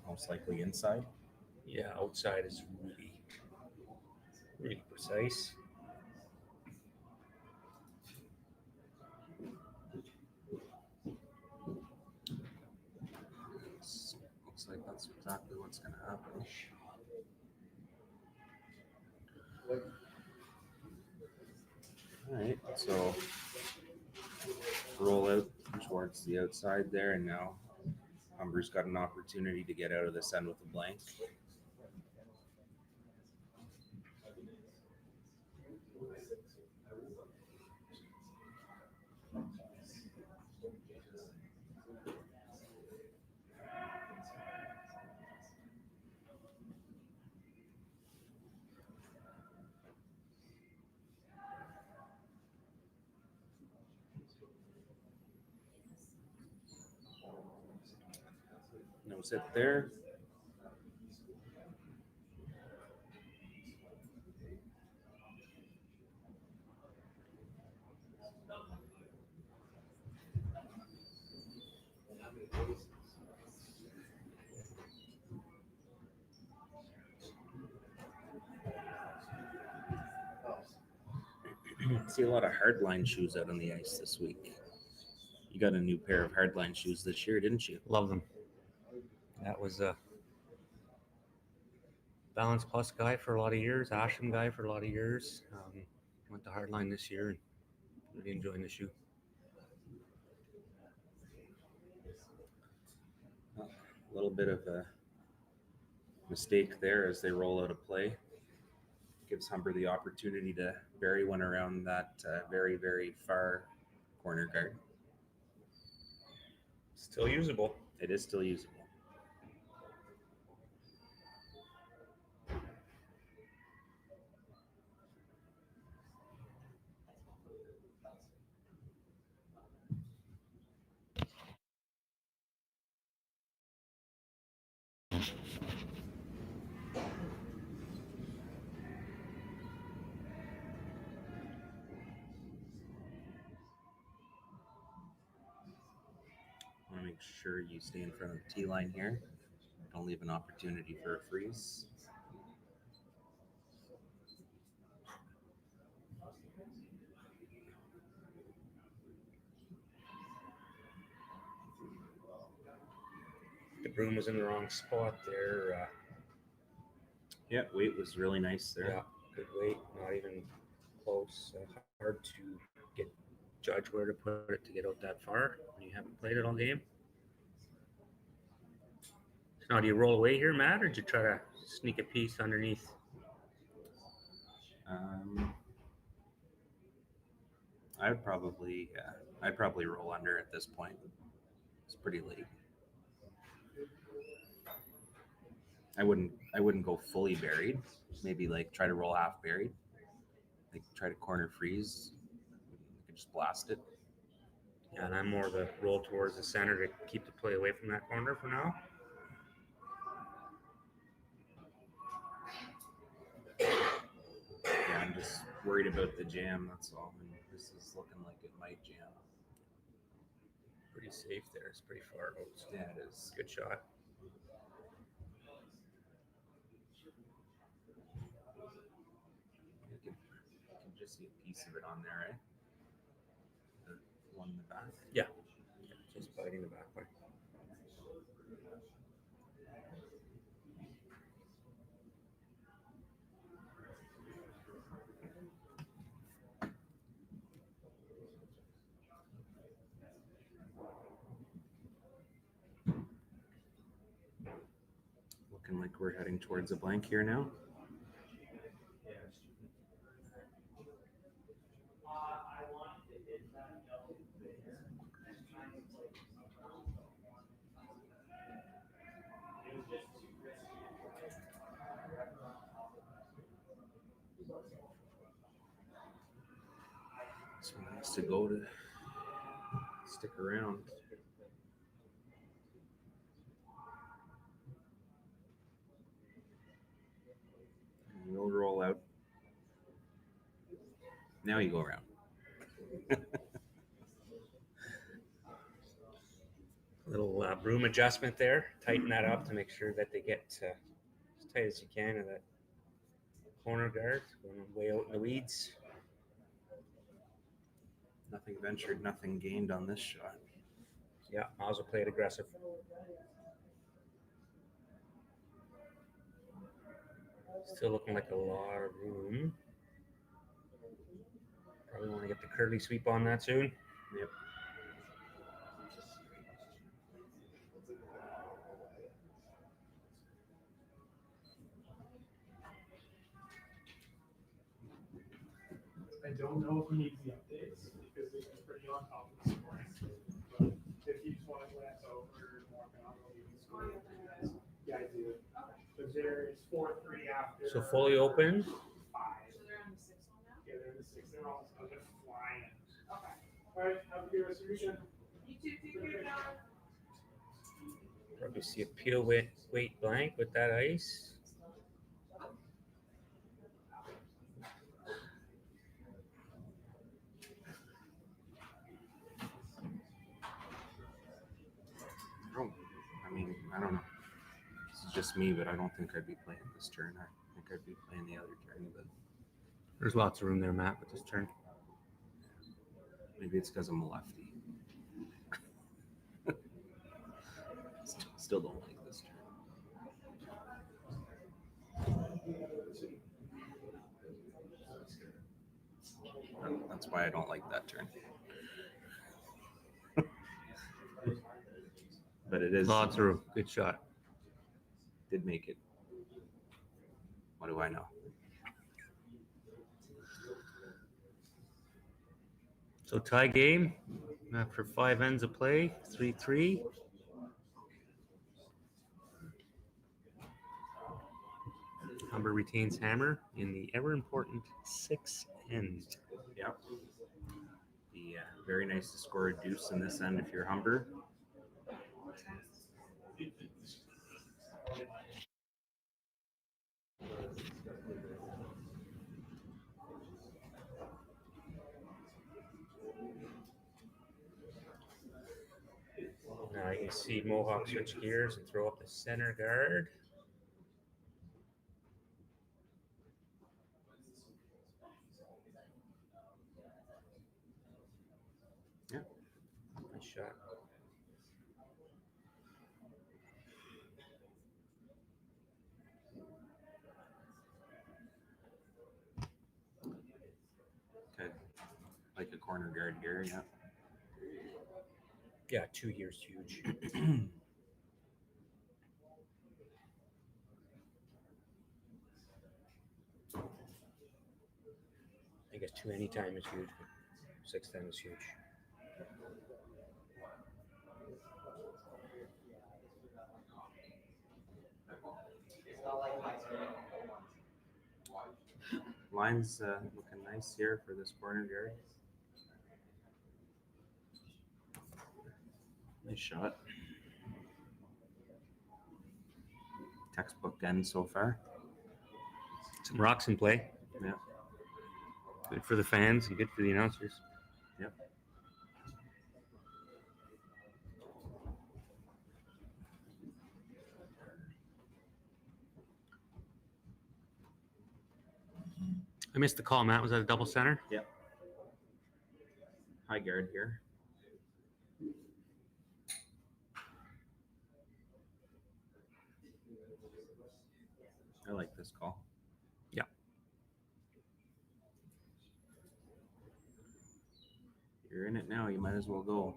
Most likely inside. Yeah, outside is really precise. Looks like that's exactly what's going to happen. All right, so roll out towards the outside there, and now Humber's got an opportunity to get out of this end with a blank. No sit there. See a lot of hardline shoes out on the ice this week. You got a new pair of hardline shoes this year, didn't you? Love them. That was a Balance Plus guy for a lot of years, Asham guy for a lot of years. Went to Hardline this year and really enjoying the shoe. A little bit of a mistake there as they roll out a play. Gives Humber the opportunity to bury one around that very, very far corner guard. Still usable. It is still usable. Want to make sure you stay in front of the T line here. Don't leave an opportunity for a freeze. The broom was in the wrong spot there. Yeah, weight was really nice there. Yeah, good weight, not even close. Hard to judge where to put it to get out that far when you haven't played it all game. So now, do you roll away here, Matt, or did you try to sneak a piece underneath? I'd probably roll under at this point. It's pretty late. I wouldn't go fully buried. Maybe like try to roll half buried. Like try to corner freeze. You can just blast it. Yeah, and I'm more the roll towards the center to keep the play away from that corner for now. Yeah, I'm just worried about the jam. That's all. And this is looking like it might jam. Pretty safe there. It's pretty far out. So Yeah, it is. good shot. You can just see a piece of it on there, right? The one in the back. Yeah, just biting the back way. Looking like we're heading towards a blank here now. This one has to go to stick around. And we'll roll out. Now you go around. Little broom adjustment there. Tighten that up to make sure that they get as tight as you can of that corner guard. Going way out in the weeds. Nothing ventured, nothing gained on this shot. Yeah, Miles will play it aggressive. Still looking like a lot of room. Probably want to get the curly sweep on that soon. Yep. I don't know if he needs the updates because he's pretty on top of the scoring. But if you just want to glance over and walk on, you can score. Yeah, I do. So there's 4-3 after. So fully open. 5. So they're on the sixth one now? Yeah, they're in the 6th. They're almost just flying. Okay. All right, have a good rest of your weekend. You two, take care, John. Probably see a peel weight blank with that ice. I don't know. This is just me, but I don't think I'd be playing this turn. I think I'd be playing the other turn, but There's lots of room there, Matt, with this turn. maybe it's because I'm a lefty. Still don't like this turn. That's why I don't like that turn. But it is Lots of room. Good shot. did make it. What do I know? So tie game after 5 ends of play, 3-3. Humber retains hammer in the ever important 6th end. Yep. The very nice to score a deuce in this end if you're Humber. Now you can see Mohawk switch gears and throw up the center guard. Yeah. Nice shot. Okay. Like a corner guard here, yeah. Yeah, 2 years huge. I guess 2 anytime is huge, but 6th end is huge. Line's looking nice here for this corner guard. Nice shot. Textbook end so far. Some rocks in play. Yeah. Good for the fans and good for the announcers. Yep. I missed the call, Matt. Was that a double center? High guard here. I like this call. Yeah. You're in it now. You might as well go.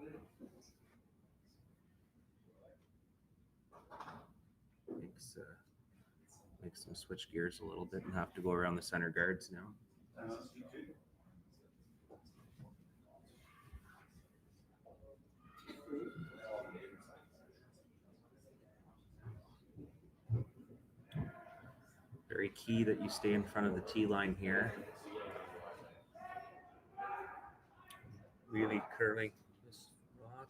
Makes them switch gears a little bit and have to go around the center guards now. Very key that you stay in front of the T line here. really curling this rock.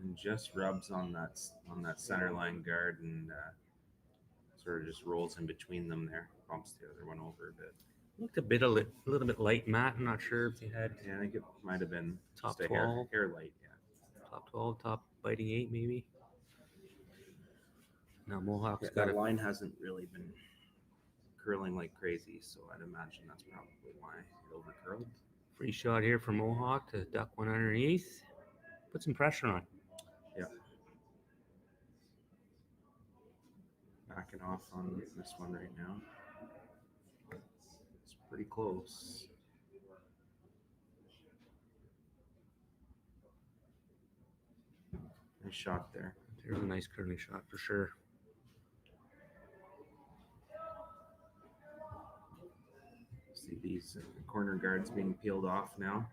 And just rubs on that center line guard and sort of just rolls in between them there. Bumps the other one over a bit. Looked a little bit light, Matt. I'm not sure if you had Yeah, I think it might have been Top just a hair 12. light. Yeah. top 12, top biting 8 maybe. Now Mohawk's Yeah, got that a line hasn't really been curling like crazy, so I'd imagine that's probably why it over curled. free shot here for Mohawk to duck one underneath. Put some pressure on. Backing off on this one right now. It's pretty close. Nice shot there. There's a nice curling shot for sure. See these corner guards being peeled off now.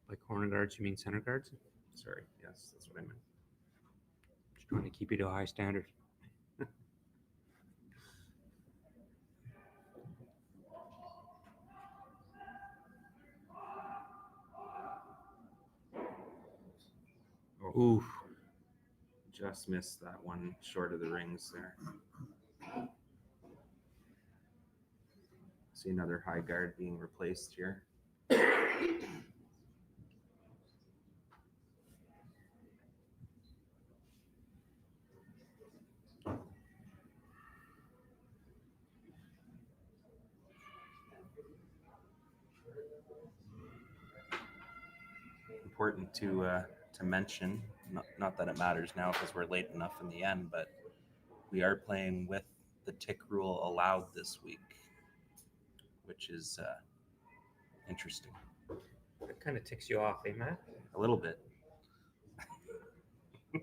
By corner guards, you mean center guards? Sorry, yes, that's what I meant. Just trying to keep you to a high standard. Oh, Ooh, just missed that one short of the rings there. See another high guard being replaced here. Important to mention, not that it matters now because we're late enough in the end, but we are playing with the tick rule allowed this week, which is interesting. that kind of ticks you off, eh, Matt? A little bit. A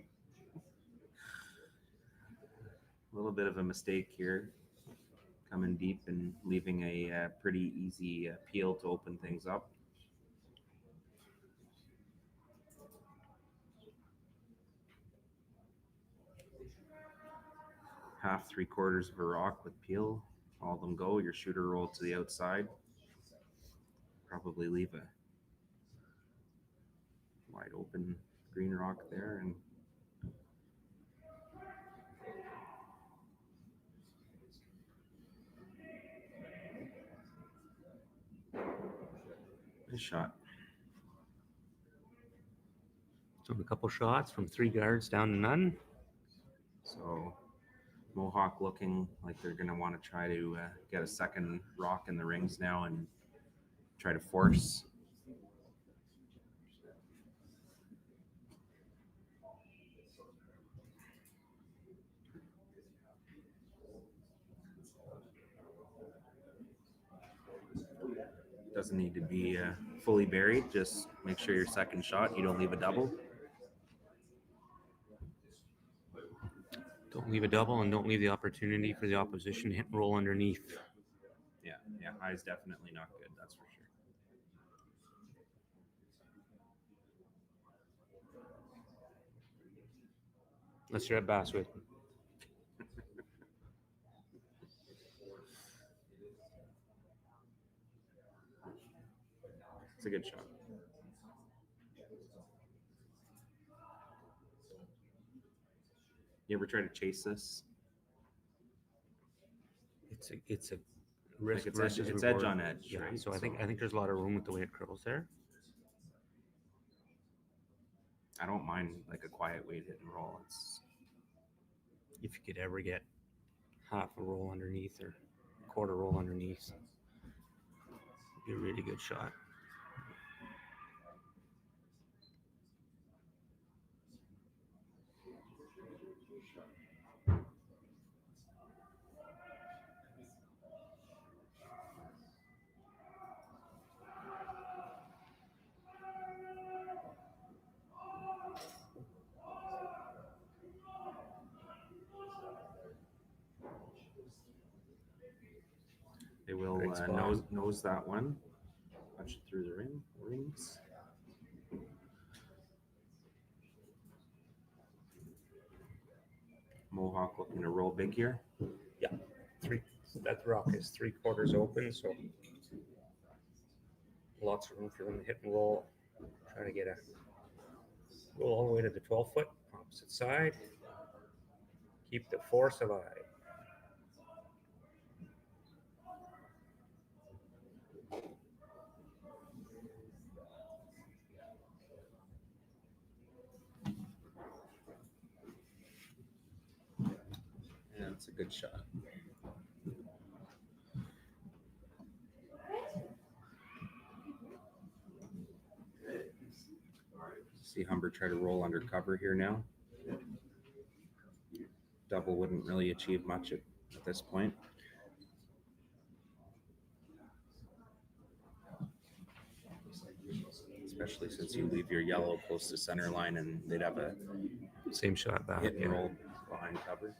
little bit of a mistake here, coming deep and leaving a pretty easy peel to open things up. Half, 3/4 of a rock with peel. All of them go. Your shooter roll to the outside. Probably leave a wide open green rock there, and nice shot. So a couple shots from 3 guards down to none. So Mohawk looking like they're going to want to try to get a second rock in the rings now and try to force. Doesn't need to be fully buried. Just make sure your second shot, you don't leave a double. Don't leave a double and don't leave the opportunity for the opposition to hit and roll underneath. Yeah, high is definitely not good. That's for sure. Unless you're at Basswood. It's a good shot. You ever try to chase this? It's a risk Like versus it's reward. edge on edge, Yeah, right? so I think there's a lot of room with the way it curls there. I don't mind like a quiet weight hit and roll. It's If you could ever get half a roll underneath or quarter roll underneath, it'd be a really good shot. they will Great spot. nose that one, punch it through the rings. Mohawk looking to roll big here. That rock is 3/4 open, so lots of room for them to hit and roll. Try to get a roll all the way to the 12-foot opposite side. Keep the force alive. And it's a good shot. See Humber try to roll under cover here now. Double wouldn't really achieve much at this point. Especially since you leave your yellow close to center line and they'd have a Same shot back. hit and Yeah. roll behind cover.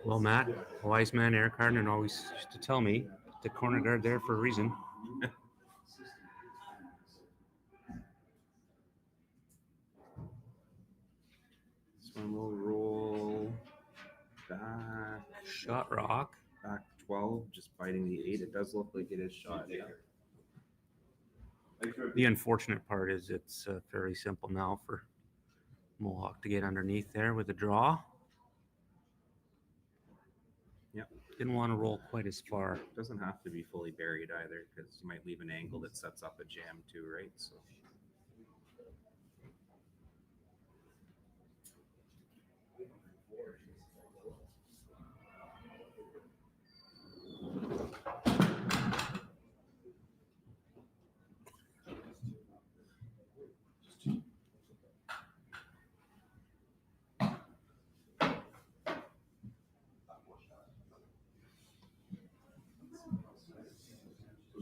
Well, Matt, a wise man, Eric Harden, always used to tell me the corner guard there for a reason. This one will roll back Shot rock. 12, just biting the 8. It does look like it is shot. Yeah. The unfortunate part is it's fairly simple now for Mohawk to get underneath there with a draw. Yep. Didn't want to roll quite as far. Doesn't have to be fully buried either, because you might leave an angle that sets up a jam too, right? So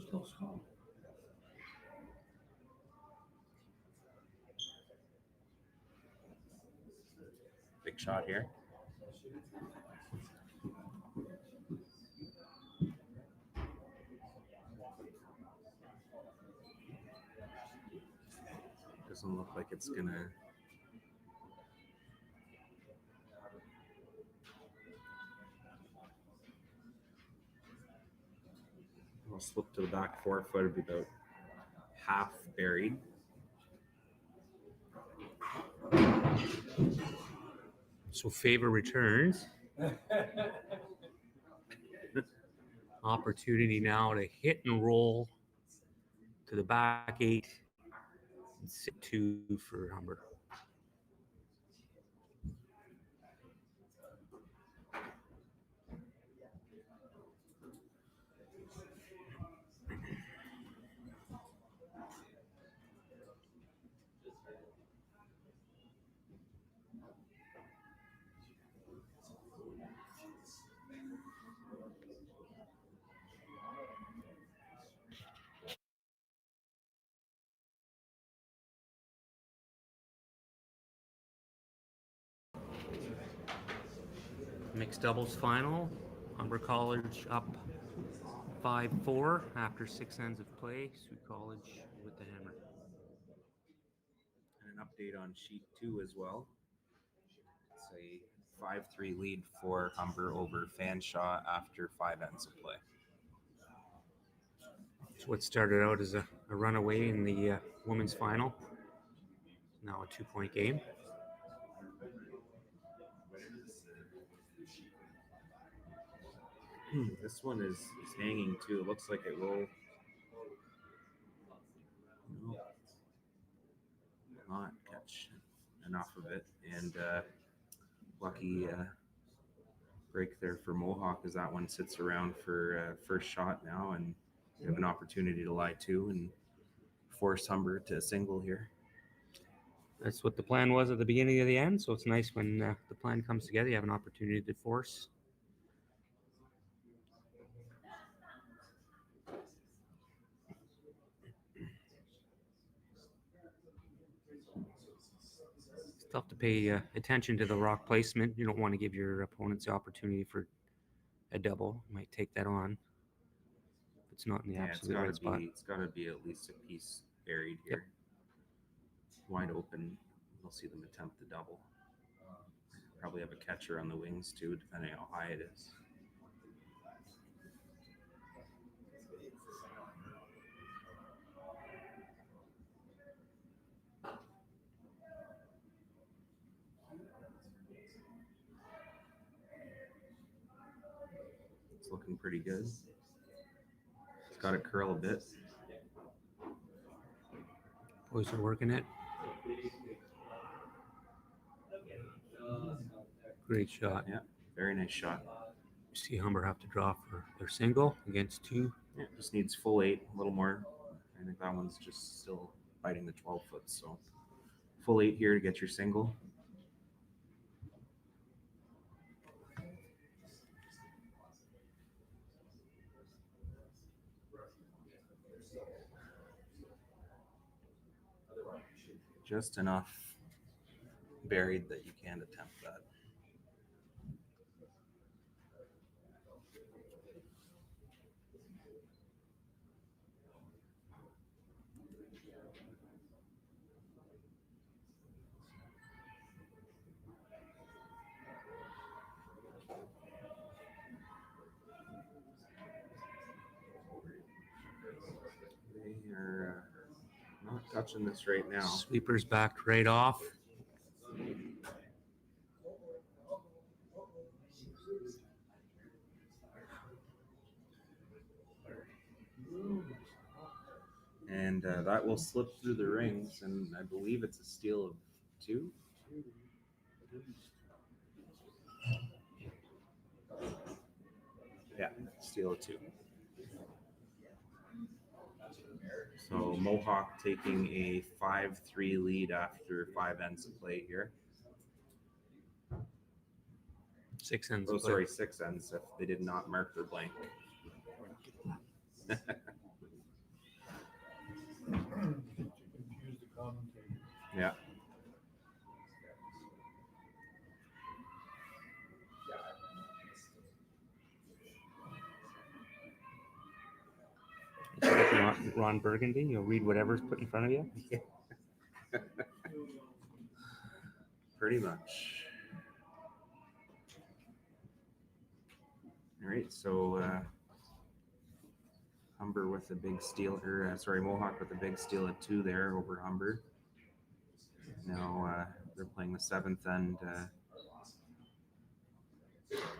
Close call. big shot here. Doesn't look like it's gonna. I'll slip to the back 4 foot, it'll be about half buried. So favor returns. Opportunity now to hit and roll to the back 8 and sit 2 for Humber. Mixed doubles final. Humber College up 5-4 after 6 ends of play. Sioux College with the hammer. And an update on sheet 2 as well. It's a 5-3 lead for Humber over Fanshawe after 5 ends of play. So what started out as a runaway in the women's final. Now a 2-point game. This one is hanging too. It looks like it will not catch enough of it. And lucky break there for Mohawk as that one sits around for first shot now, and you have an opportunity to lie 2 and force Humber to single here. That's what the plan was at the beginning of the end. So it's nice when the plan comes together. You have an opportunity to force. It's tough to pay attention to the rock placement. You don't want to give your opponents the opportunity for a double. You might take that on. It's not in the absolute right spot. It's got to be at least a piece buried here. Wide open. We'll see them attempt the double. Probably have a catcher on the wings too, depending how high it is. It's looking pretty good. It's got to curl a bit. Boys are working it. Great shot. Yeah, very nice shot. You see Humber have to draw for their single against 2. Yeah, just needs full 8, a little more. I think that one's just still fighting the 12 foot. So full 8 here to get your single. Just enough buried that you can't attempt that. They are not touching this right now. Sweepers backed right off. And that will slip through the rings, and I believe it's a steal of 2. Yeah, steal of 2. So Mohawk taking a 5-3 lead after 5 ends of play here. 6 ends. Oh, of play. sorry, 6 ends if they did not mark their blank. Yeah. It's like Ron Burgundy. You'll read whatever's put in front of you. Pretty much. All right, so Humber with a big steal, or sorry, Mohawk with a big steal at 2 there over Humber. Now they're playing the 7th end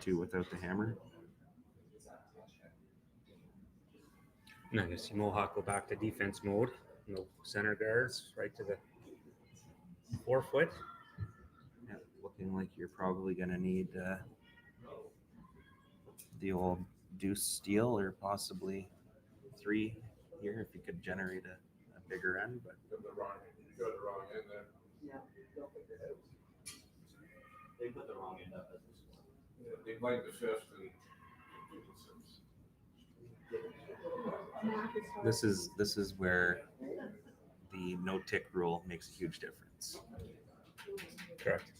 2 without the hammer. Now you see Mohawk go back to defense mode. No center guards, right to the 4 foot. Yeah, looking like you're probably going to need the old deuce steal or possibly 3 here if you could generate a bigger end. But You got the wrong end there. They put the wrong end up as the score. Yeah, they played the 5th and this is where the no tick rule makes a huge difference. Correct.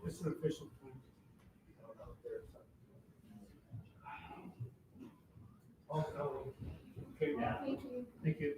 It's an official point. Oh, no. Okay, thank you.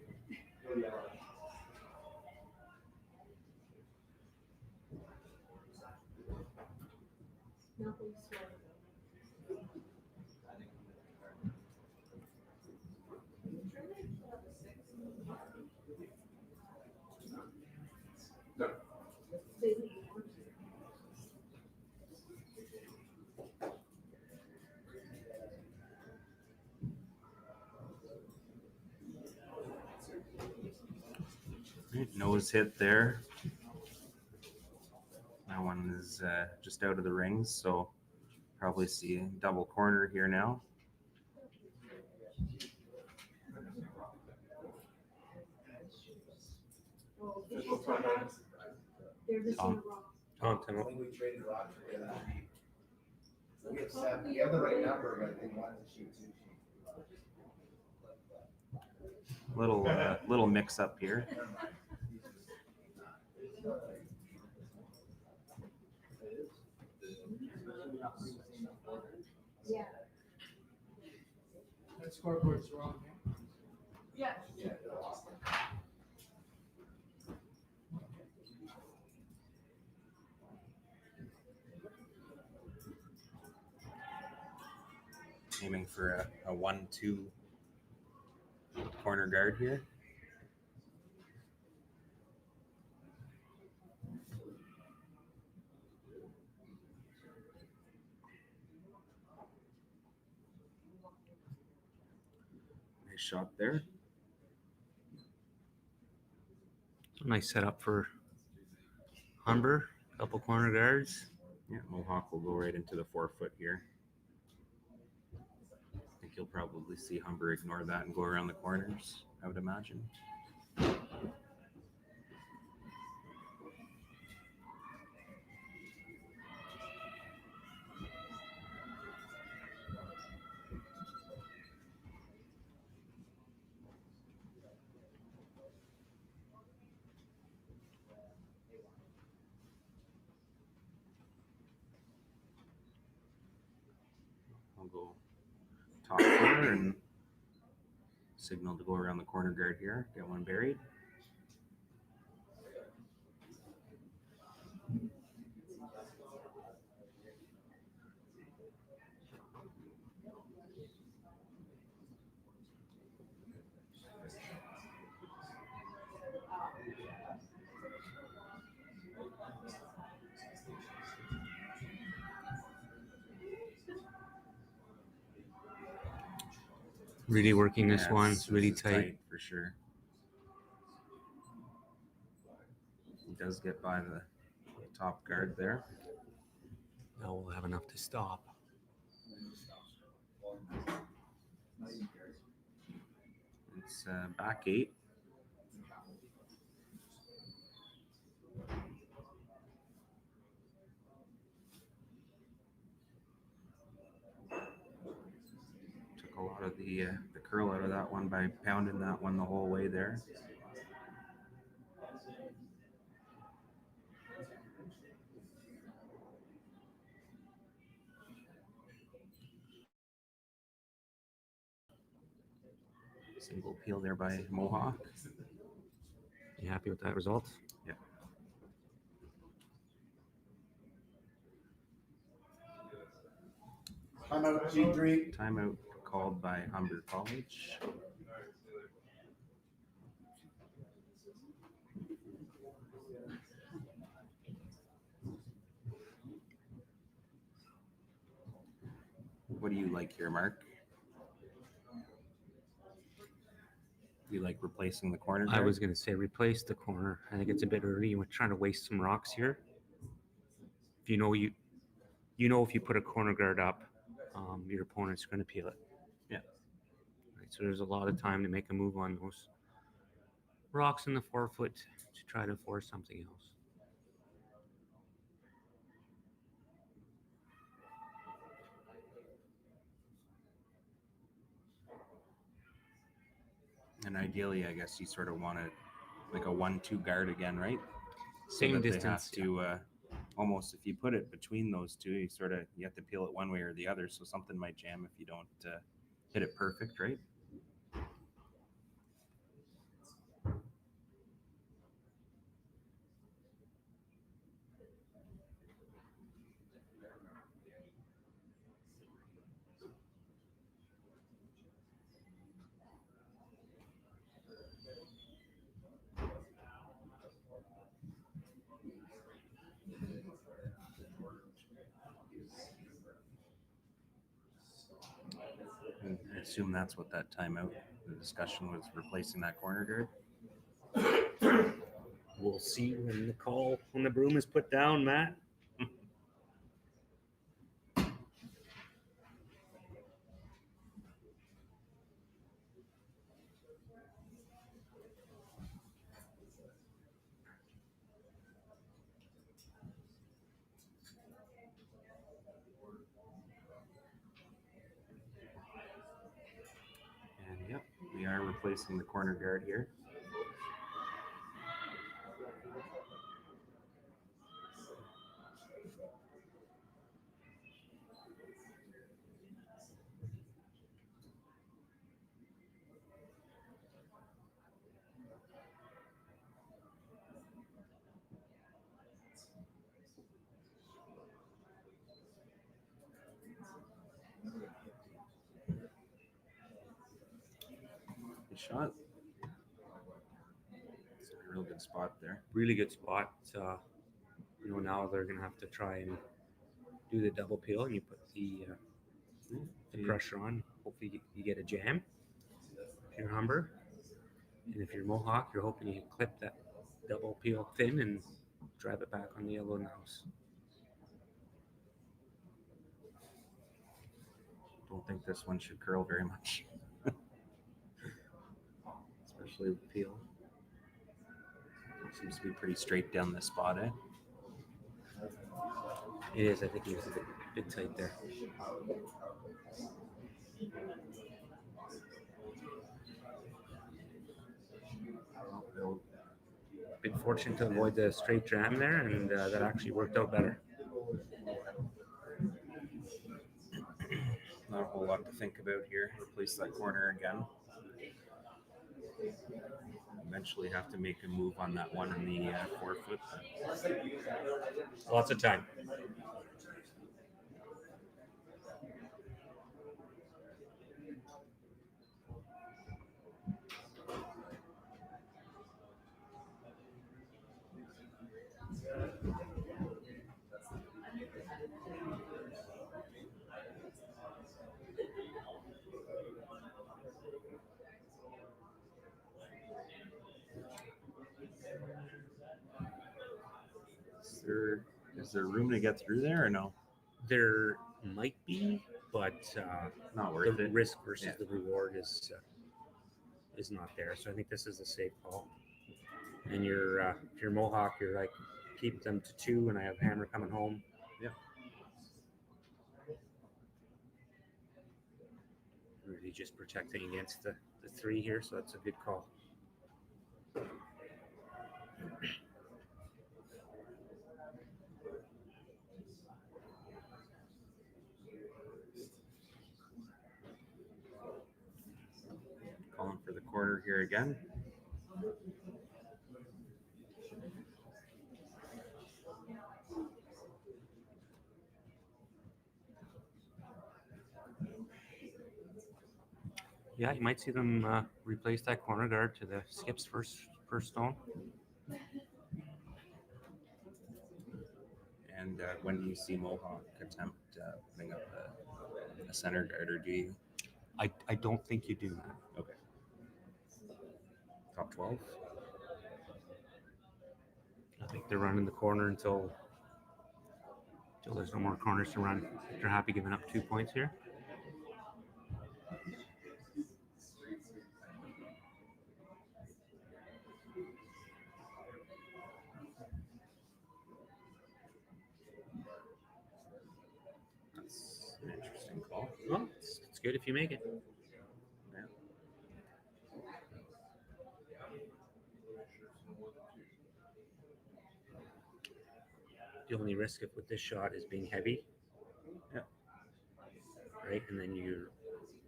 Right, nose hit there. That one is just out of the rings, so probably see a double corner here now. Tom. Tom Tunnel. We traded a lot for that. So we have 7. You have the right number, but they wanted to shoot 2. Little mix up here. Yeah. That scoreboard's wrong. Yeah. Aiming for a 1-2 corner guard here. Nice shot there. Nice setup for Humber. Couple corner guards. Yeah, Mohawk will go right into the 4-foot here. I think you'll probably see Humber ignore that and go around the corners, I would imagine. I'll go top corner and signal to go around the corner guard here. Get one buried. Really working this Yeah, one. It's really this is tight. for sure. He does get by the top guard there. Now we'll have enough to stop. It's back 8. Took a lot of the curl out of that one by pounding that one the whole way there. Single peel there by Mohawk. You happy with that result? Yeah. Timeout, G3. Timeout called by Humber College. What do you like here, Mark? Do you like replacing the corner I guard? was going to say replace the corner. I think it's a bit early. We're trying to waste some rocks here. If you know if you put a corner guard up, your opponent's going to peel it. Yeah. Right, so there's a lot of time to make a move on those rocks in the 4-foot to try to force something else. And ideally, I guess you sort of want to like a 1-2 guard again, right? Same that distance. They have to almost, if you put it between those two, you have to peel it one way or the other. So something might jam if you don't hit it perfect, right? And I assume that's what that timeout, the discussion was, replacing that corner guard. We'll see when the broom is put down, Matt. And yep, we are replacing the corner guard here. shot. It's a real good spot there. Really good spot. Now they're gonna have to try and do the double peel, and you put the pressure on. Hopefully, you get a jam. If you're Humber, and if you're Mohawk, you're hoping you can clip that double peel thin and drive it back on the yellow nose. Don't think this one should curl very much, especially with peel. Seems to be pretty straight down this spot, eh? It is. I think he was a bit tight there. Been fortunate to avoid the straight jam there, and that actually worked out better. Not a whole lot to think about here. Replace that corner again. Eventually have to make a move on that one in the 4-foot. Lots of time. Is there room to get through there or no? There might be, but Not worth the it. risk versus Yeah. the reward is not there. So I think this is a safe call. And if you're Mohawk, you're like, keep them to 2, and I have Hammer coming home. Yep. Really just protecting against the 3 here, so that's a good call. Calling for the quarter here again. Yeah, you might see them replace that corner guard to the Skips first stone. And when do you see Mohawk attempt putting up a center guard, or do you? I don't think you do that. Okay. Top 12? I think they're running the corner until there's no more corners to run. They're happy giving up 2 points here. That's an interesting call. Well, it's good if you make it. Yeah. The only risk with this shot is being heavy. Yeah. Right, and then you're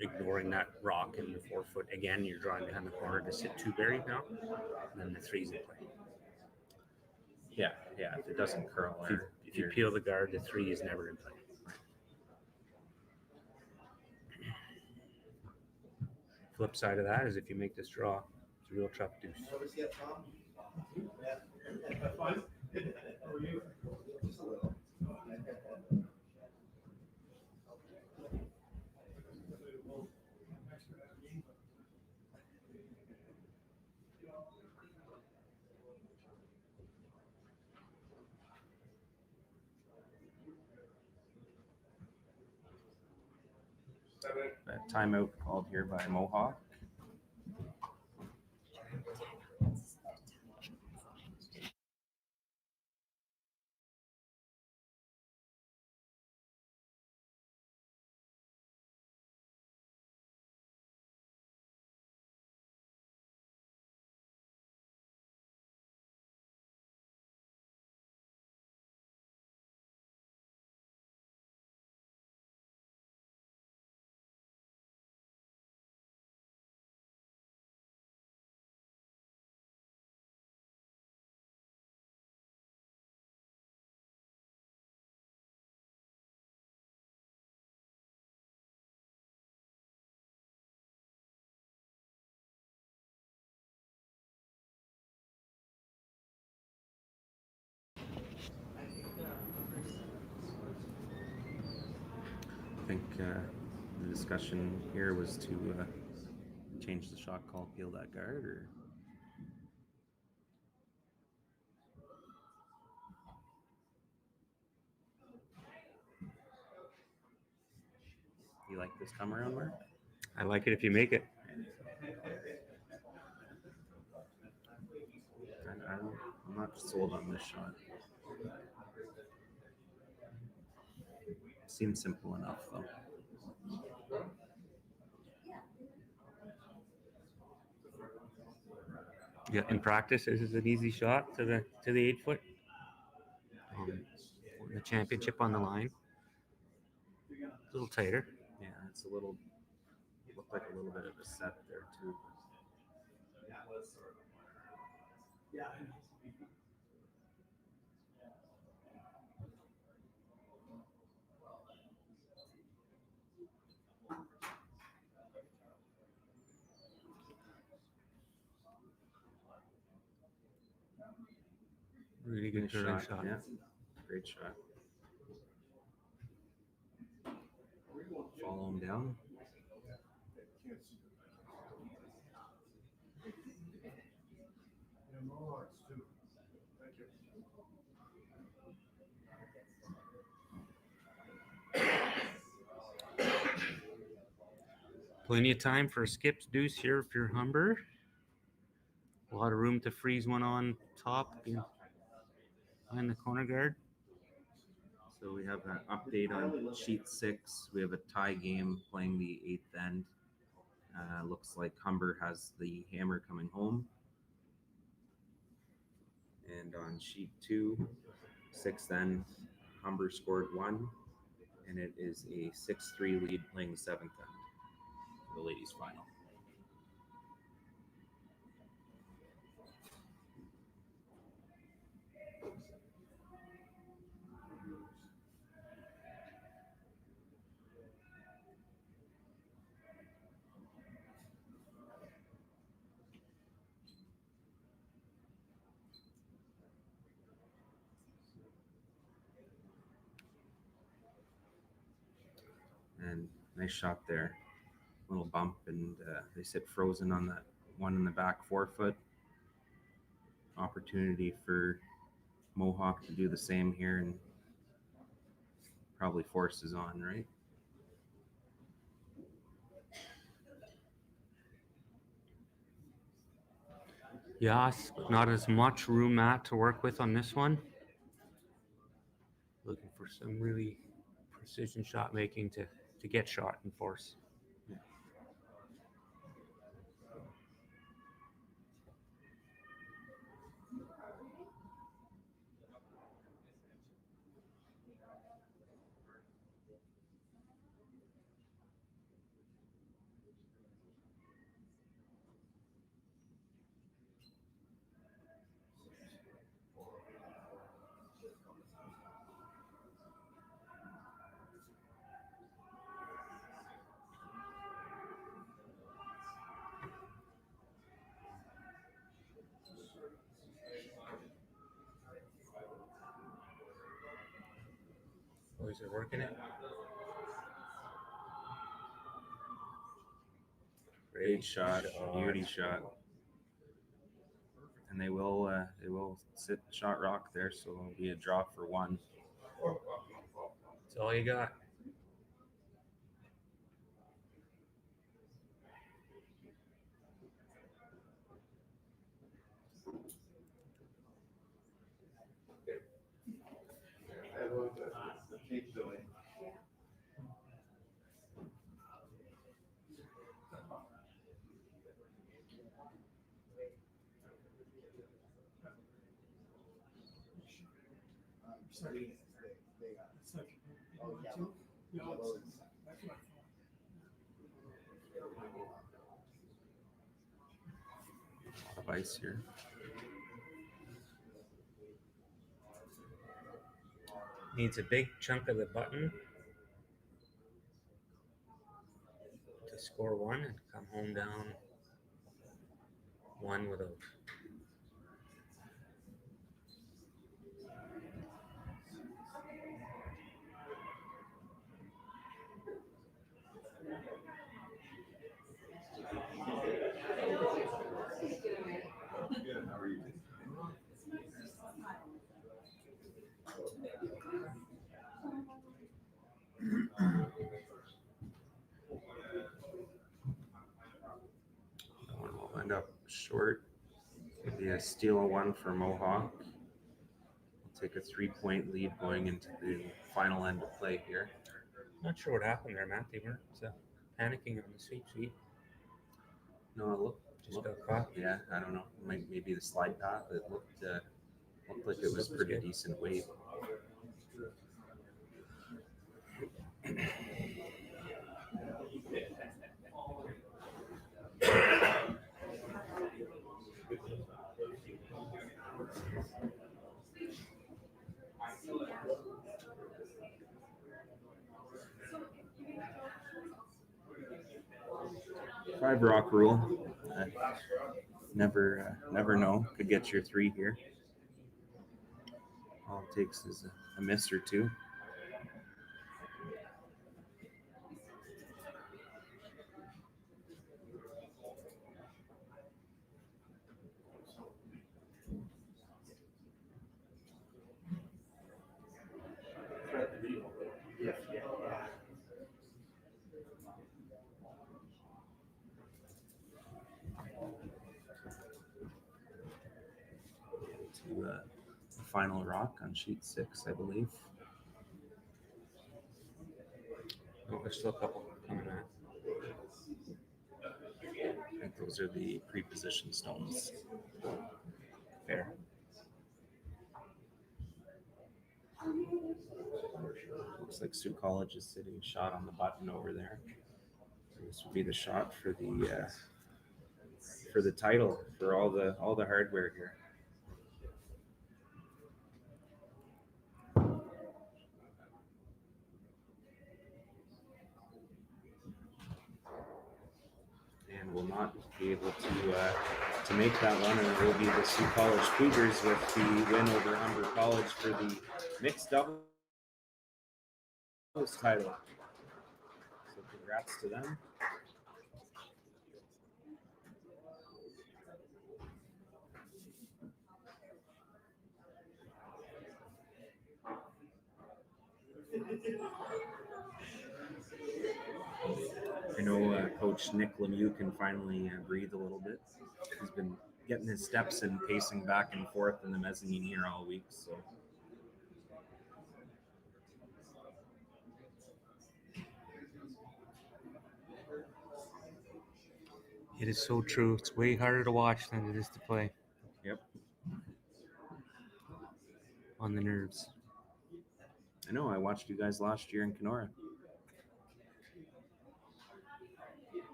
ignoring that rock in the 4-foot. Again, you're drawing behind the corner to sit 2 buried now, and then the 3's in play. Yeah. If it doesn't curl, If you peel the guard, the 3 is never in play. Flip side of that is if you make this draw, it's a real tough deuce. Notice yet, Tom? Yeah. Fun? How are you? Just a little. Timeout called here by Mohawk. think the discussion here was to change the shot call, peel that guard, or you like this come around, Mark? I like it if you make it. I'm not sold on this shot. Seems simple enough, though. Yeah, in practice, this is an easy shot to the 8 foot. The championship on the line. A little tighter. Yeah, it's a little. Looked like a little bit of a set there too. Yeah. Really good Nice curling shot. shot. Yeah, great shot. Follow him down. Plenty of time for a skips deuce here if you're Humber. A lot of room to freeze one on top behind the corner guard. So we have an update on sheet 6. We have a tie game playing the 8th end. Looks like Humber has the hammer coming home. And on sheet 2, 6th end, Humber scored 1, and it is a 6-3 lead playing the 7th end for the ladies' final. And nice shot there. Little bump, and they sit frozen on that one in the back 4-foot. Opportunity for Mohawk to do the same here and probably forces on, right? Yes, but not as much room, Matt, to work with on this one. Looking for some really precision shot making to get shot and force. Boys are working it. Great shot, beauty shot. And they will sit shot rock there, so it'll be a draw for 1. That's all you got. Sorry. It's like, Oh, yeah. two? No, Yellow it's- is- that's what I thought. A lot of ice here. Needs a big chunk of the button to score 1 and come home down 1 without. short. It'll be a steal one for Mohawk. We'll take a 3-point lead going into the final end of play here. Not sure what happened there, Matt. They weren't panicking on the sweep sheet. No, it looked Just got caught. yeah, I don't know. Maybe the slide path. It looked like it was pretty decent weight. Five rock rule. Never know. Could get your 3 here. All it takes is a miss or 2. To the final rock on sheet 6, I believe. Oh, there's still a couple coming out. I think those are the pre-position stones. Fair. Looks like Sioux College is sitting shot on the button over there. So this would be the shot for the title, for all the hardware here. And will not be able to make that one, and it will be the Sioux College Cougars with the win over Humber College for the mixed doubles title. So congrats to them. I know Coach Nick Lemieux can finally breathe a little bit. He's been getting his steps and pacing back and forth in the mezzanine here all week. So It is so true. It's way harder to watch than it is to play. Yep. On the nerves. I know. I watched you guys last year in Kenora.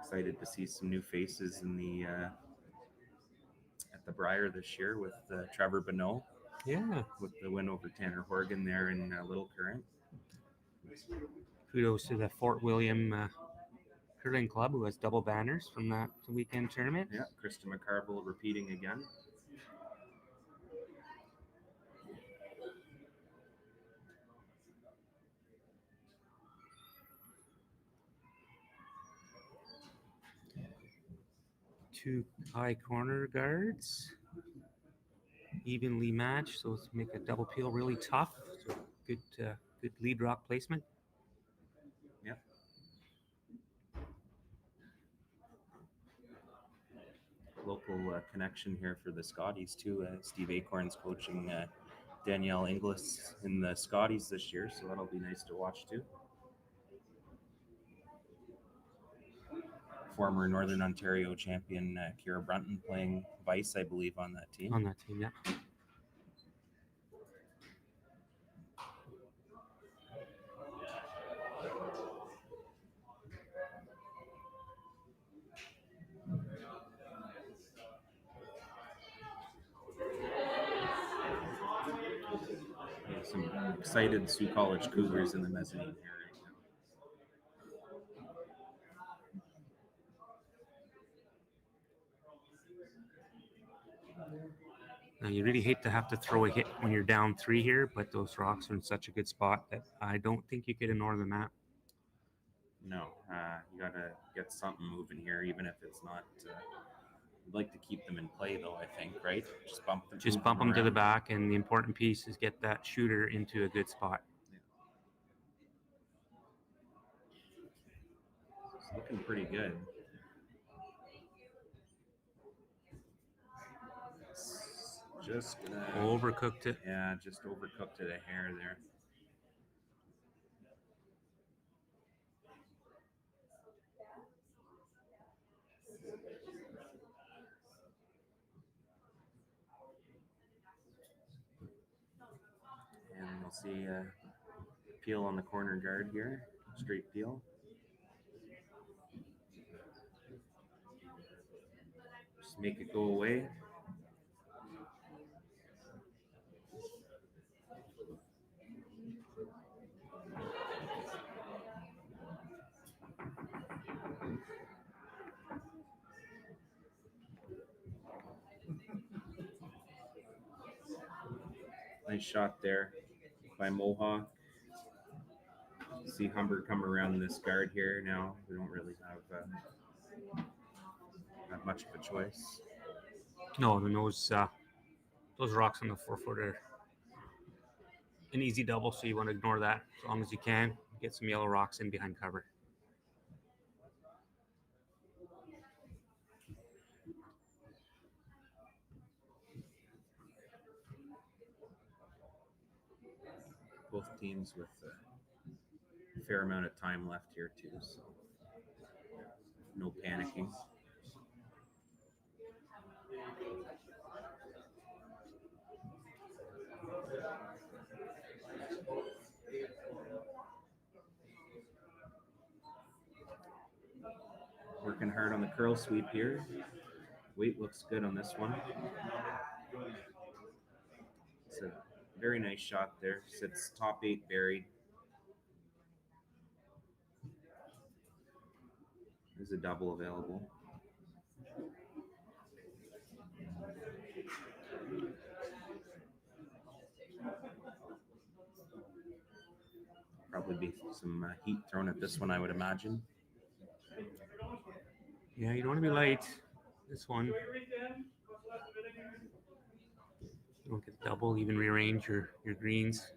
Excited to see some new faces in the at the Briar this year with Trevor Bonneau. Yeah. With the win over Tanner Horgan there in Little Current. Kudos to the Fort William Curling Club, who has double banners from that weekend tournament. Yeah, Krista McCarville repeating again. Two high corner guards, evenly matched, so let's make a double peel really tough. So good lead rock placement. Yep. Local connection here for the Scotties too. Steve Acorn's coaching Danielle Inglis in the Scotties this year, so that'll be nice to watch too. Former Northern Ontario champion Kira Brunton playing Vice, I believe, on that team. On that team, yeah. Some excited Sioux College Cougars in the mezzanine here right now. Now, you really hate to have to throw a hit when you're down 3 here, but those rocks are in such a good spot that I don't think you could ignore the map. No, you got to get something moving here, even if it's not. You'd like to keep them in play, though, I think, right? Just bump them. Just bump them to the back, and the important piece is get that shooter into a good spot. looking pretty good. Just gonna, Overcooked it. yeah, just overcooked it a hair there. And we'll see peel on the corner guard here, straight peel. Just make it go away. Nice shot there by Mohawk. See Humber come around this guard here now. We don't really have much of a choice. No, and those rocks on the 4-foot are an easy double, so you want to ignore that as long as you can. Get some yellow rocks in behind cover. Both teams with a fair amount of time left here too, so no panicking. Working hard on the curl sweep here. Weight looks good on this one. It's a very nice shot there. Sits top 8 buried. There's a double available. Probably be some heat thrown at this one, I would imagine. Yeah, you don't want to be light. This one. You don't get double, even rearrange your greens.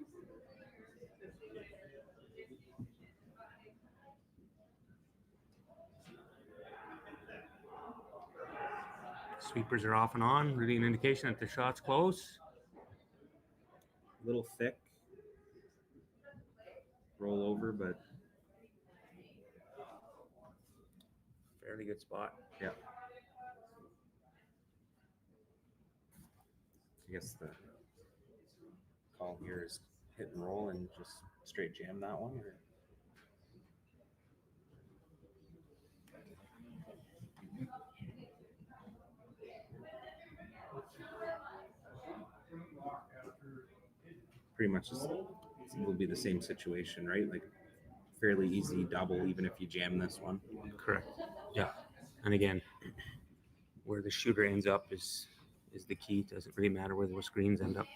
Sweepers are off and on, really an indication that the shot's close. A little thick. Roll over, but Fairly good spot. yeah. I guess the call here is hit and roll and just straight jam that one. Or... Pretty much will be the same situation, right? Like fairly easy double, even if you jam this one. Correct. Yeah. And again, where the shooter ends up is the key. It doesn't really matter where those greens end up.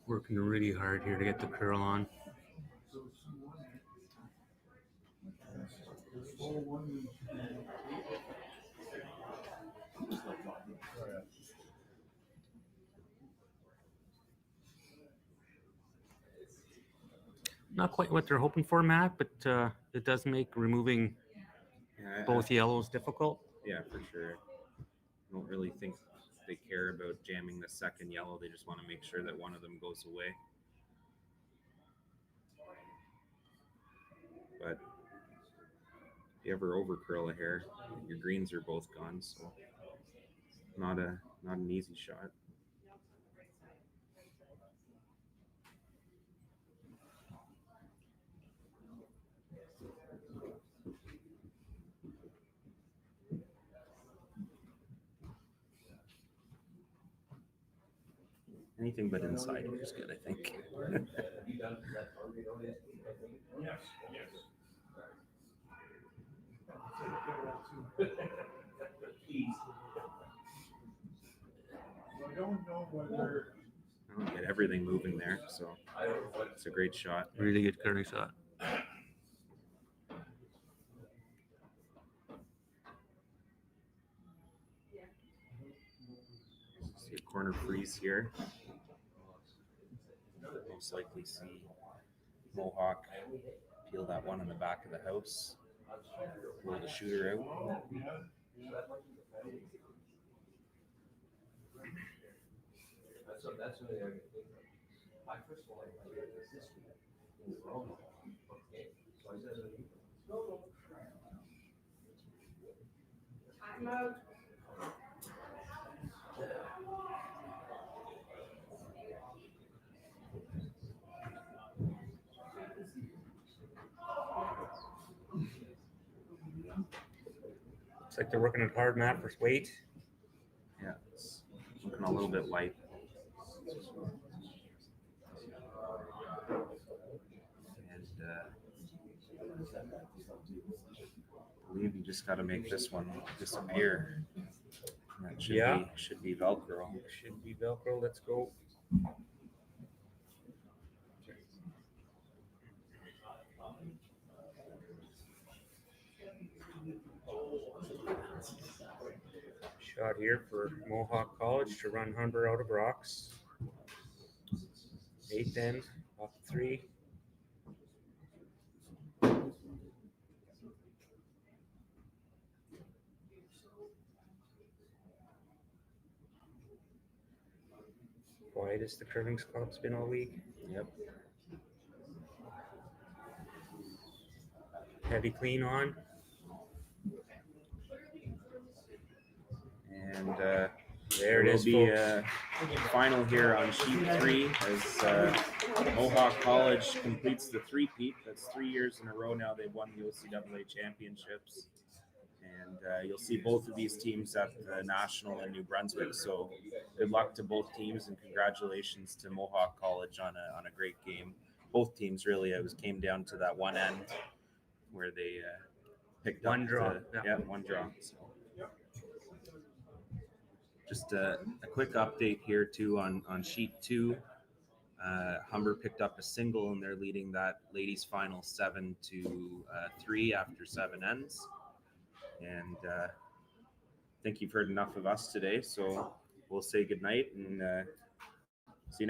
Working really hard here to get the curl on. Not quite what they're hoping for, Matt, but it does make removing both yellows difficult. Yeah, for sure. I don't really think they care about jamming the second yellow. They just want to make sure that one of them goes away. But if you ever over curl a hair, your greens are both gone, so not an easy shot. Anything but inside is good, I think. Yes, yes. I don't know whether. I don't get everything moving there, so it's a great shot. Really good curling shot. See a corner freeze here. Most likely see Mohawk peel that one in the back of the house. Roll the shooter out. That's what I think. I first of all, this week. Okay, so I said, Time out. Looks like they're working it hard, Matt, for weight. Yeah, it's looking a little bit light. And I believe you just got to make this one disappear. That should be Velcro. Should be Velcro. Let's go. Shot here for Mohawk College to run Humber out of rocks. 8th end off 3. Quietest the curving club's been all week. Yep. Heavy clean on. And There it will is, be folks. a final here on sheet 3 as Mohawk College completes the three-peat. That's 3 years in a row now they've won the OCAA championships. And you'll see both of these teams at the National in New Brunswick. So good luck to both teams and congratulations to Mohawk College on a great game. Both teams really, came down to that one end where they picked One up draw, yeah. one draw. So just a quick update here too on sheet 2. Humber picked up a single and they're leading that ladies final 7-3 after 7 ends. And I think you've heard enough of us today, so we'll say goodnight and see you next